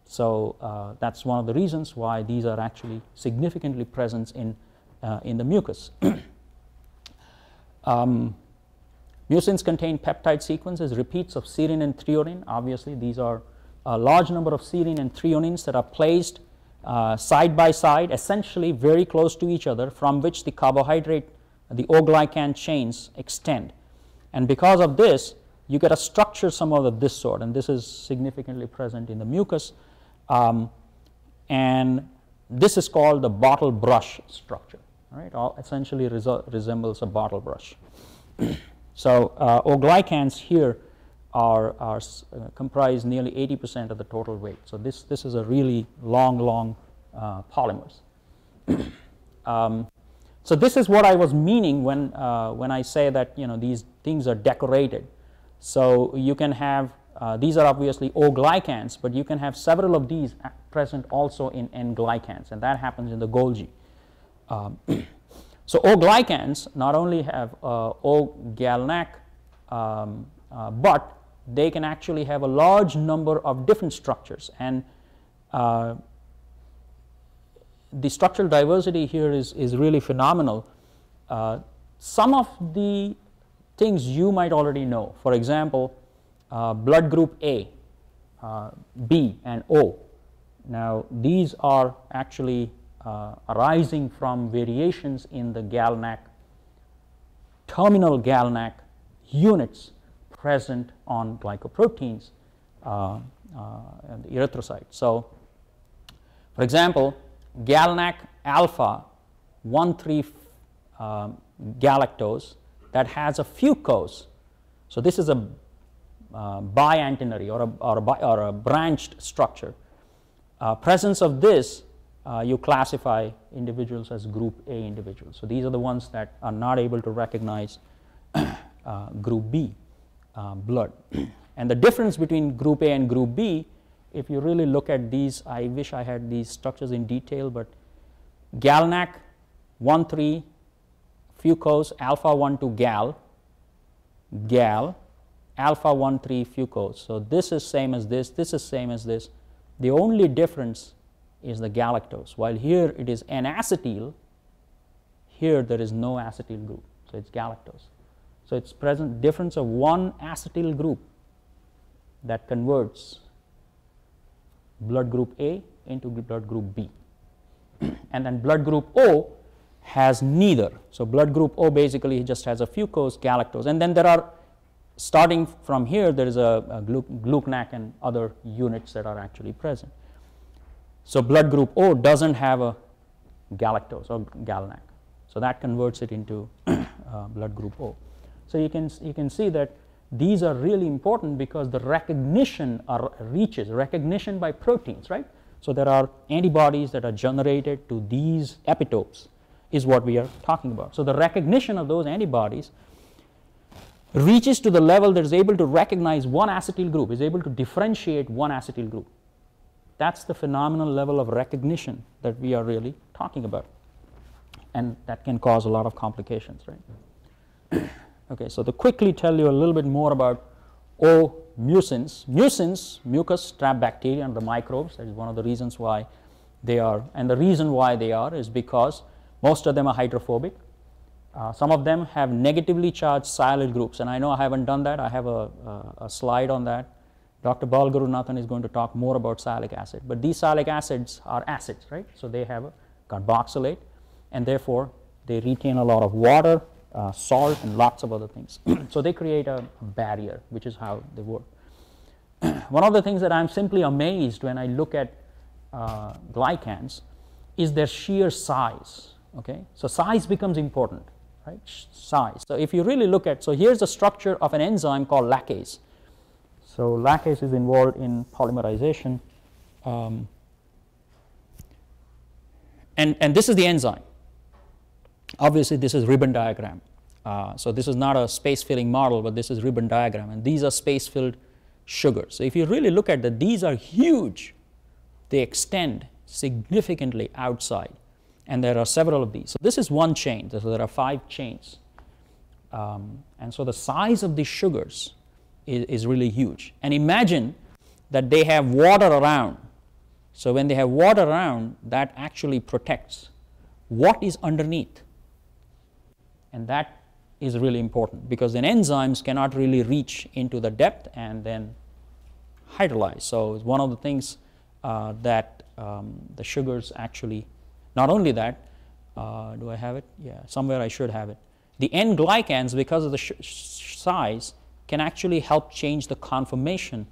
So that's one of the reasons why these are actually significantly present in the mucus. Mucins contain peptide sequences, repeats of serine and threonine. Obviously, these are a large number of serine and threonines that are placed side by side, essentially very close to each other, from which the carbohydrate, the O-glycan chains extend. And because of this, you get a structure somewhat of this sort, and this is significantly present in the mucus. And This is called the bottle brush structure. All right, all essentially resembles a bottle brush. So O-glycans here are comprise nearly 80% of the total weight. So this is a really long polymers. So this is what I was meaning when I say that these things are decorated. So you can have these are obviously O-glycans, but you can have several of these present also in Nglycans, and that happens in the Golgi. So O-glycans not only have O-Gluckneck, but they can actually have a large number of different structures, and the structural diversity here is really phenomenal. Some of the things you might already know. For example, blood group A, B, and O. Now these are actually arising from variations in the Gluckneck, terminal Gluckneck units present on glycoproteins and the erythrocyte. So, for example, Gluckneck alpha 1,3 galactose that has a fucose. So this is a biantennary or a branched structure. Presence of this, you classify individuals as group A individuals. So these are the ones that are not able to recognize group B blood. And the difference between group A and group B, if you really look at these, I wish I had these structures in detail, but Gluckneck 1,3 fucose alpha 1,2 gal alpha 1,3 fucose. So this is same as this is same as this. The only difference is the galactose. While here it is N-acetyl, here there is no acetyl group, so it's galactose. So it's present difference of one acetyl group that converts blood group A into blood group B. And then blood group O has neither. So blood group O basically just has a fucose, galactose, and then there are, starting from here, there is a Gluckneck and other units that are actually present. So blood group O doesn't have a galactose or Gluckneck, so that converts it into blood group O. So you can see that these are really important because the recognition reaches recognition by proteins, right? So there are antibodies that are generated to these epitopes is what we are talking about. So the recognition of those antibodies reaches to the level that is able to recognize one acetyl group, is able to differentiate one acetyl group. That's the phenomenal level of recognition that we are really talking about, and that can cause a lot of complications, right? Okay, so to quickly tell you a little bit more about Mucins. Mucins, mucus trap bacteria and the microbes. That is one of the reasons why they are, and the reason why they are is because most of them are hydrophobic. Some of them have negatively charged sialyl groups, and I know I haven't done that. I have a slide on that. Dr. Balgurunathan is going to talk more about sialic acid, but these sialic acids are acids, right? So they have a carboxylate, and therefore they retain a lot of water, salt, and lots of other things. So they create a barrier, which is how they work. One of the things that I'm simply amazed when I look at glycans is their sheer size. Okay, so size becomes important, right? Size. So if you really look at, so here's the structure of an enzyme called lactase. So lactase is involved in polymerization, and this is the enzyme. Obviously, this is ribbon diagram. So this is not a space-filling model, but this is ribbon diagram, and these are space-filled sugars. So if you really look at that, these are huge. They extend significantly outside, and there are several of these. So this is one chain. So there are 5 chains, and so the size of these sugars is really huge. And imagine that they have water around. So when they have water around, that actually protects what is underneath. And that is really important because then enzymes cannot really reach into the depth and then hydrolyze. So it's one of the things that the sugars actually, not only that, do I have it? Yeah, somewhere I should have it. The Nglycans, because of the size, can actually help change the conformation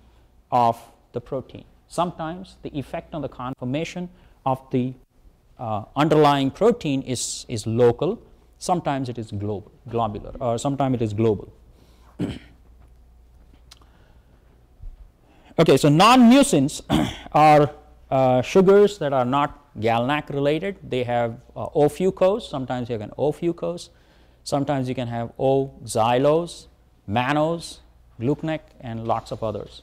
of the protein. Sometimes the effect on the conformation of the underlying protein is local, sometimes it is globular, or sometimes it is global. Okay, so non-mucins are sugars that are not Gluckneck related. They have O-fucose, sometimes you can O-fucose, sometimes you can have O-xylose, mannose, Gluckneck, and lots of others.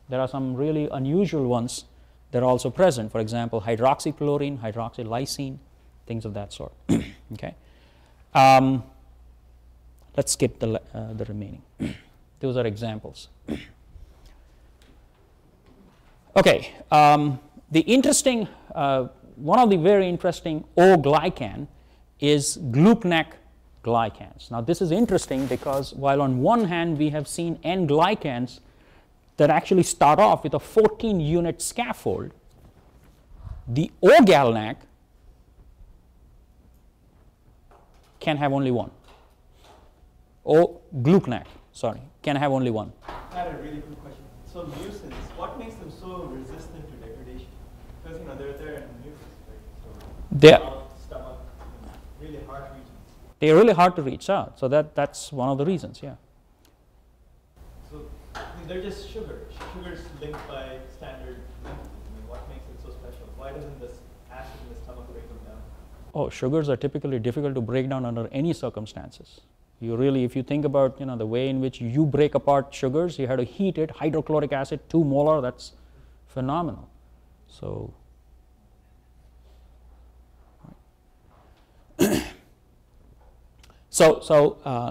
There are some really unusual ones that are also present. For example, hydroxychlorine, hydroxylysine, things of that sort. Okay, let's skip the remaining. Those are examples. Okay, the interesting, one of the very interesting O-glycan is Gluckneck glycans. Now this is interesting because while on one hand we have seen Nglycans that actually start off with a 14-unit scaffold, the O-Gluckneck can have only one. O-Gluckneck, sorry, can have only one. I had a really quick question. So mucins, what makes them so resistant to degradation? Because they're there in mucus, right? So They're, mouth, stomach, really hard regions. they're really hard to reach out, so that's one of the reasons, yeah. So they're just sugars linked by standard linkage. What makes it so special? Why doesn't this acid in the stomach break them down? Oh, sugars are typically difficult to break down under any circumstances. You really, if you think about, the way in which you break apart sugars, you have to heat it, hydrochloric acid, 2 molar, that's phenomenal. So,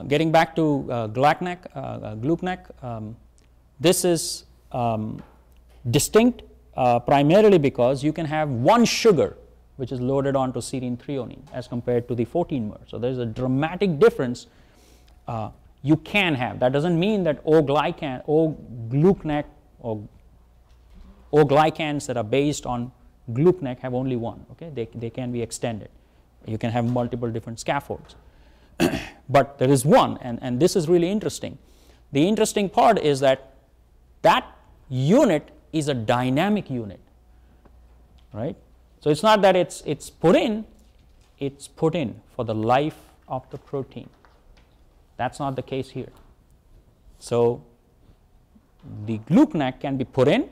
getting back to Gluckneck, this is distinct primarily because you can have one sugar which is loaded onto serine threonine as compared to the 14-mer. So there's a dramatic difference you can have. That doesn't mean that O-Gluckneck or O-glycans that are based on Gluckneck have only one. Okay, they can be extended. You can have multiple different scaffolds. But there is one, and this is really interesting. The interesting part is that unit is a dynamic unit, right? So it's not that it's put in for the life of the protein. That's not the case here. So the Gluckneck can be put in,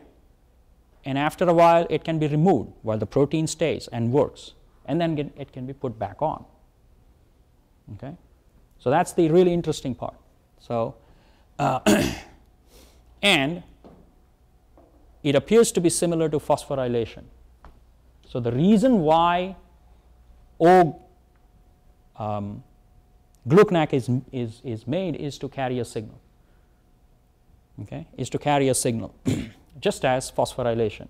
and after a while it can be removed while the protein stays and works, and then it can be put back on. Okay, so that's the really interesting part. So and it appears to be similar to phosphorylation. So the reason why Gluckneck is made is to carry a signal. Okay, is to carry a signal, just as phosphorylation.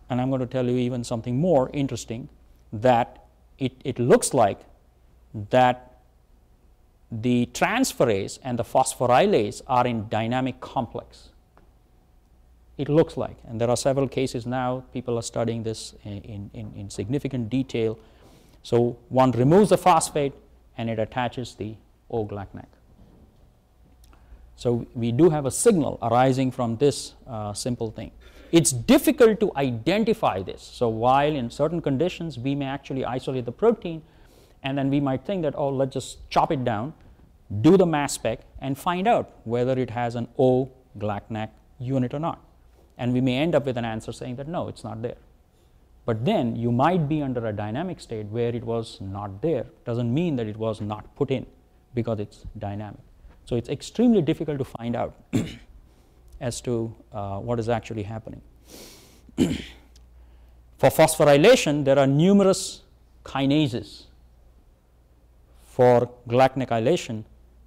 And I'm going to tell you even something more interesting, that it looks like that the transferase and the phosphorylase are in dynamic complex. It looks like, and there are several cases now, people are studying this in significant detail. So one removes the phosphate and it attaches the O-Gluckneck. So we do have a signal arising from this simple thing. It's difficult to identify this. So while in certain conditions we may actually isolate the protein, and then we might think that, oh, let's just chop it down, do the mass spec, and find out whether it has an O-Gluckneck unit or not. And we may end up with an answer saying that no, it's not there. But then you might be under a dynamic state where it was not there. Doesn't mean that it was not put in, because it's dynamic. So it's extremely difficult to find out as to what is actually happening. For phosphorylation, there are numerous kinases. For Gluckneckylation,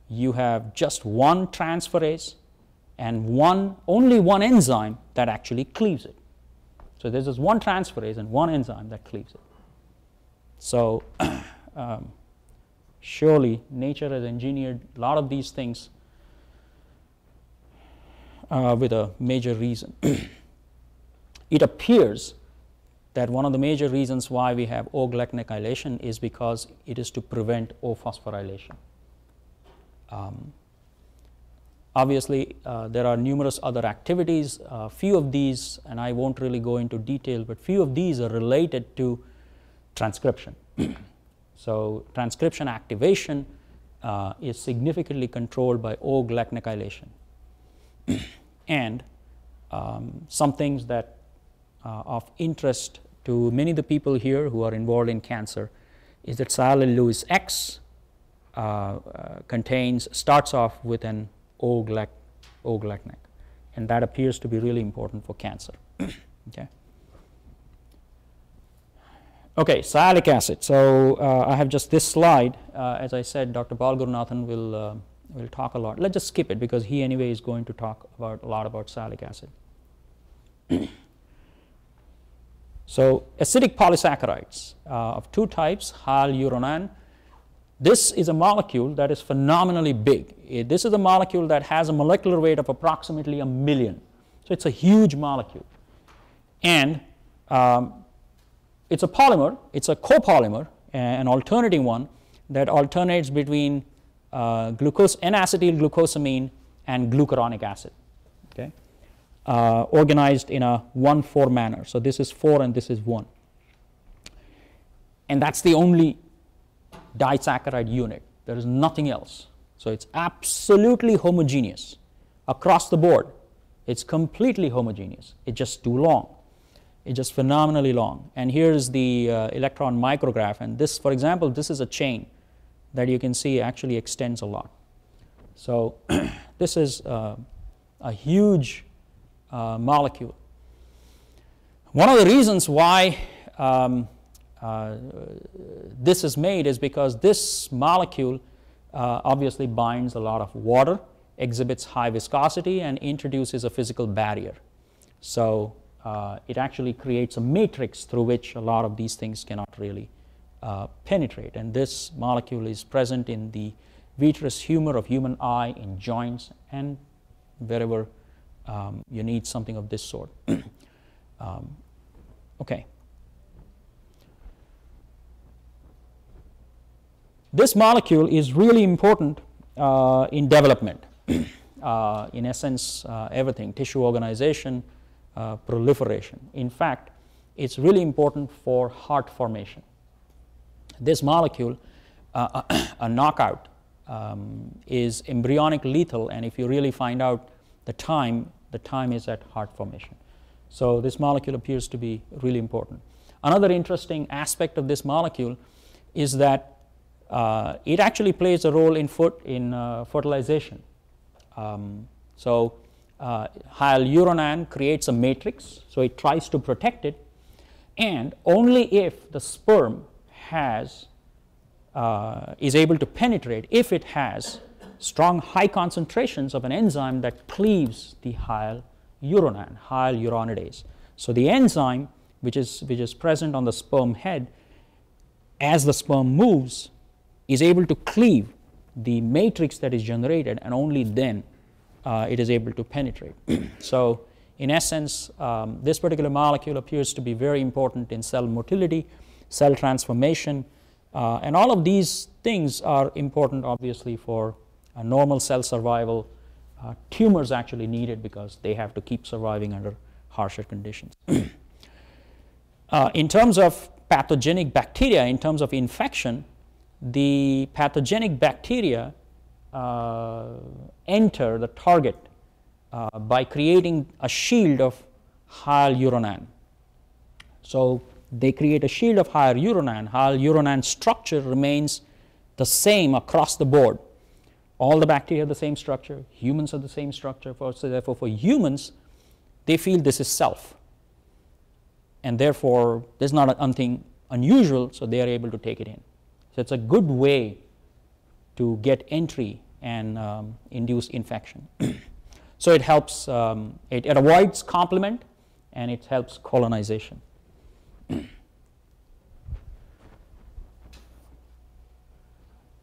you have just one transferase and only one enzyme that actually cleaves it. So there's just one transferase and one enzyme that cleaves it. So surely nature has engineered a lot of these things with a major reason. It appears that one of the major reasons why we have O-Gluckneckylation is because it is to prevent O-phosphorylation. Obviously, there are numerous other activities. Few of these, and I won't really go into detail, but few of these are related to transcription. So transcription activation is significantly controlled by O-glucknekylation. And some things that of interest to many of the people here who are involved in cancer is that sialyl Lewis X starts off with an O-Gluckneck, and that appears to be really important for cancer. Okay. Okay, sialic acid. So I have just this slide. As I said, Dr. Balgurunathan will talk a lot. Let's just skip it because he anyway is going to talk a lot about sialic acid. So acidic polysaccharides of two types, hyaluronan. This is a molecule that is phenomenally big. This is a molecule that has a molecular weight of approximately 1 million. So it's a huge molecule. And it's a polymer, it's a copolymer, an alternating one that alternates between N-acetyl glucosamine and glucuronic acid, okay? Organized in a 1,4 manner. So this is 4 and this is 1. And that's the only disaccharide unit. There is nothing else. So it's absolutely homogeneous across the board. It's completely homogeneous. It's just too long. It's just phenomenally long. And here's the electron micrograph. And this, for example, this is a chain that you can see actually extends a lot. So this is a huge molecule. One of the reasons why this is made is because this molecule obviously binds a lot of water, exhibits high viscosity, and introduces a physical barrier. So it actually creates a matrix through which a lot of these things cannot really penetrate. And this molecule is present in the vitreous humor of human eye, in joints, and wherever you need something of this sort. Okay. This molecule is really important in development. In essence, everything, tissue organization, proliferation. In fact, it's really important for heart formation. This molecule, a knockout, is embryonic lethal, and if you really find out the time is at heart formation. So this molecule appears to be really important. Another interesting aspect of this molecule is that it actually plays a role in fertilization. Hyaluronan creates a matrix, so it tries to protect it, and only if the sperm is able to penetrate, if it has strong high concentrations of an enzyme that cleaves the hyaluronidase. So the enzyme which is present on the sperm head, as the sperm moves, is able to cleave the matrix that is generated, and only then it is able to penetrate. So in essence, this particular molecule appears to be very important in cell motility, cell transformation, and all of these things are important obviously for normal cell survival. Tumors actually need it because they have to keep surviving under harsher conditions. In terms of pathogenic bacteria, in terms of infection, the pathogenic bacteria enter the target by creating a shield of hyaluronan. So they create a shield of hyaluronan. Hyaluronan structure remains the same across the board. All the bacteria have the same structure. Humans have the same structure. So therefore, for humans, they feel this is self. And therefore, there's not anything unusual, so they are able to take it in. So it's a good way to get entry and induce infection. So it helps, it avoids complement, and it helps colonization.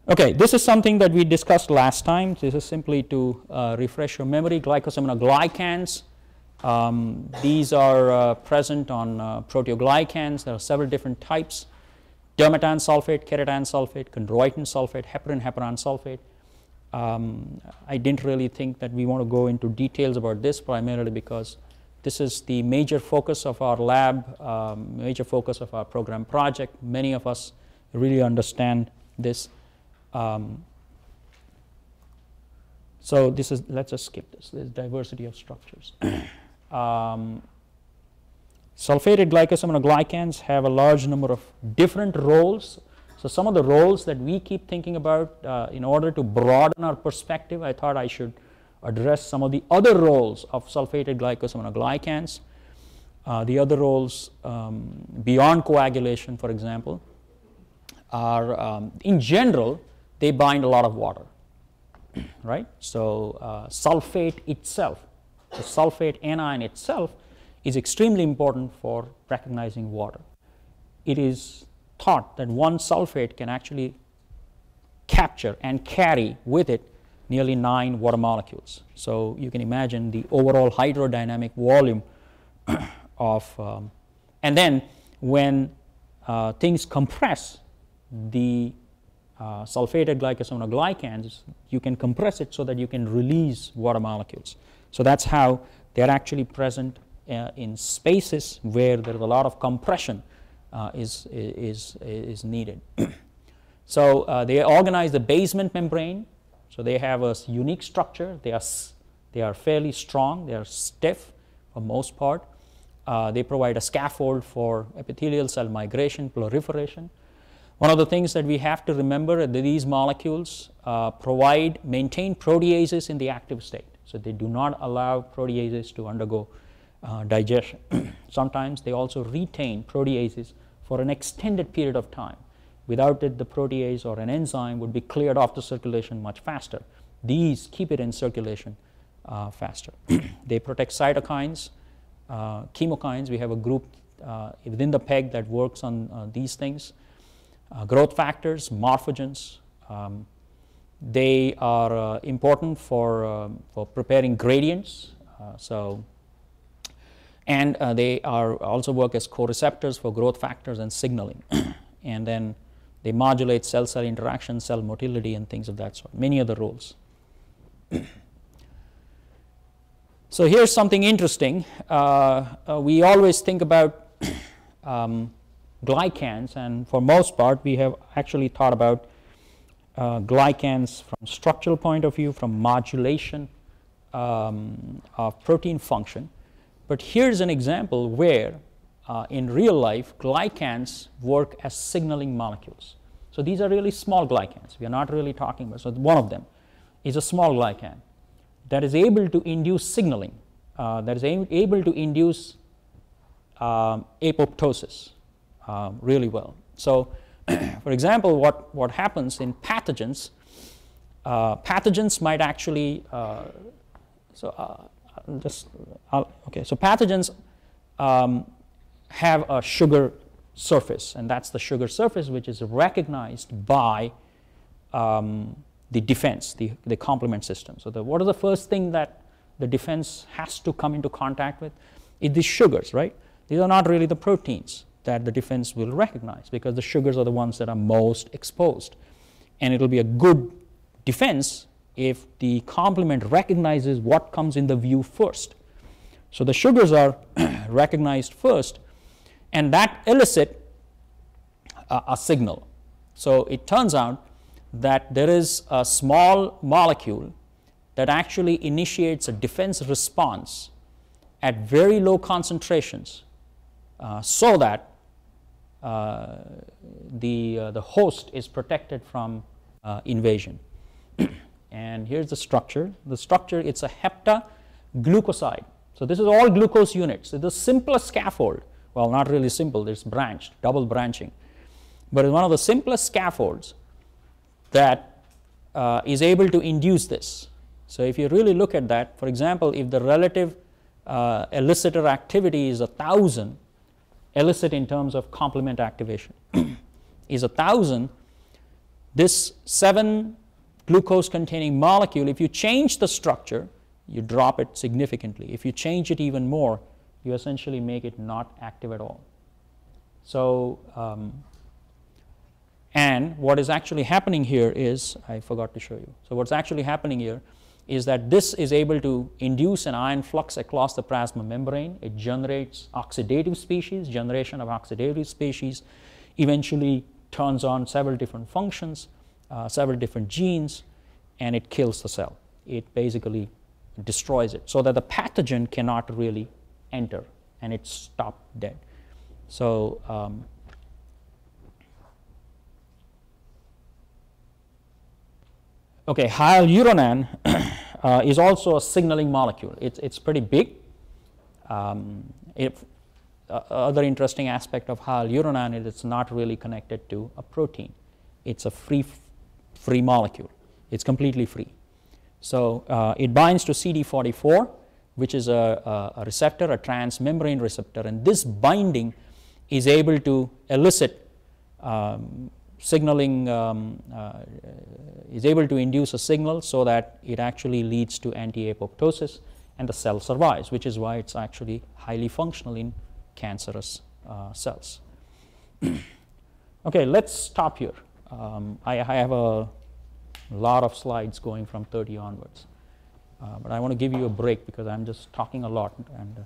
Okay, this is something that we discussed last time. This is simply to refresh your memory. Glycans. These are present on proteoglycans. There are several different types. Dermatan sulfate, keratan sulfate, chondroitin sulfate, heparan sulfate. I didn't really think that we want to go into details about this, primarily because This is the major focus of our lab, major focus of our program project. Many of us really understand this. So this is, let's just skip this. There's diversity of structures. Sulfated glycosaminoglycans have a large number of different roles. So some of the roles that we keep thinking about, in order to broaden our perspective, I thought I should address some of the other roles of sulfated glycosaminoglycans. The other roles beyond coagulation, for example, are in general, they bind a lot of water, right? So sulfate itself, the sulfate anion itself, is extremely important for recognizing water. It is thought that one sulfate can actually capture and carry with it nearly 9 water molecules. So you can imagine the overall hydrodynamic volume of, and then when things compress, the sulfated glycosaminoglycans, you can compress it so that you can release water molecules. So that's how they're actually present in spaces where there's a lot of compression is needed. So they organize the basement membrane. So they have a unique structure. They are fairly strong. They are stiff for most part. They provide a scaffold for epithelial cell migration, proliferation. One of the things that we have to remember is that these molecules maintain proteases in the active state. So they do not allow proteases to undergo digestion. Sometimes they also retain proteases for an extended period of time. Without it, the protease or an enzyme would be cleared off the circulation much faster. These keep it in circulation faster. They protect cytokines, chemokines. We have a group within the PEG that works on these things. Growth factors, morphogens. They are important for preparing gradients. And they also work as co-receptors for growth factors and signaling. And then they modulate cell-cell interaction, cell motility, and things of that sort. Many other roles. So here's something interesting. We always think about glycans, and for most part, we have actually thought about glycans from structural point of view, from modulation of protein function. But here's an example where, in real life, glycans work as signaling molecules. So these are really small glycans. We are not really talking about, so one of them is a small glycan that is able to induce signaling, that is able to induce apoptosis really well. So, for example, what happens in pathogens, pathogens might actually, so pathogens have a sugar surface, and that's the sugar surface which is recognized by the defense, the complement system. So what is the first thing that the defense has to come into contact with? It's the sugars, right? These are not really the proteins that the defense will recognize, because the sugars are the ones that are most exposed. And it will be a good defense if the complement recognizes what comes in the view first. So the sugars are recognized first, and that elicit a signal. So it turns out that there is a small molecule that actually initiates a defense response at very low concentrations, so that the host is protected from invasion. And here's the structure. The structure, it's a heptaglucoside. So this is all glucose units. It's the simplest scaffold. Well, not really simple. It's branched, double branching. But it's one of the simplest scaffolds that is able to induce this. So if you really look at that, for example, if the relative elicitor activity is 1,000, elicit in terms of complement activation is 1,000, this 7 glucose containing molecule, if you change the structure, you drop it significantly. If you change it even more, you essentially make it not active at all. So, and what is actually happening here is, I forgot to show you. So what's actually happening here is that this is able to induce an ion flux across the plasma membrane. It generates oxidative species. Generation of oxidative species eventually turns on several different functions, several different genes, and it kills the cell. It basically destroys it so that the pathogen cannot really enter, and it's stopped dead. So okay, hyaluronan is also a signaling molecule. It's pretty big. Other interesting aspect of hyaluronan is it's not really connected to a protein. It's a free molecule. It's completely free. So it binds to CD44, which is a receptor, a transmembrane receptor, and this binding is able to elicit signaling, is able to induce a signal so that it actually leads to anti-apoptosis and the cell survives, which is why it's actually highly functional in cancerous cells. Okay, let's stop here. I have a lot of slides going from 30 onwards, but I want to give you a break because I'm just talking a lot, and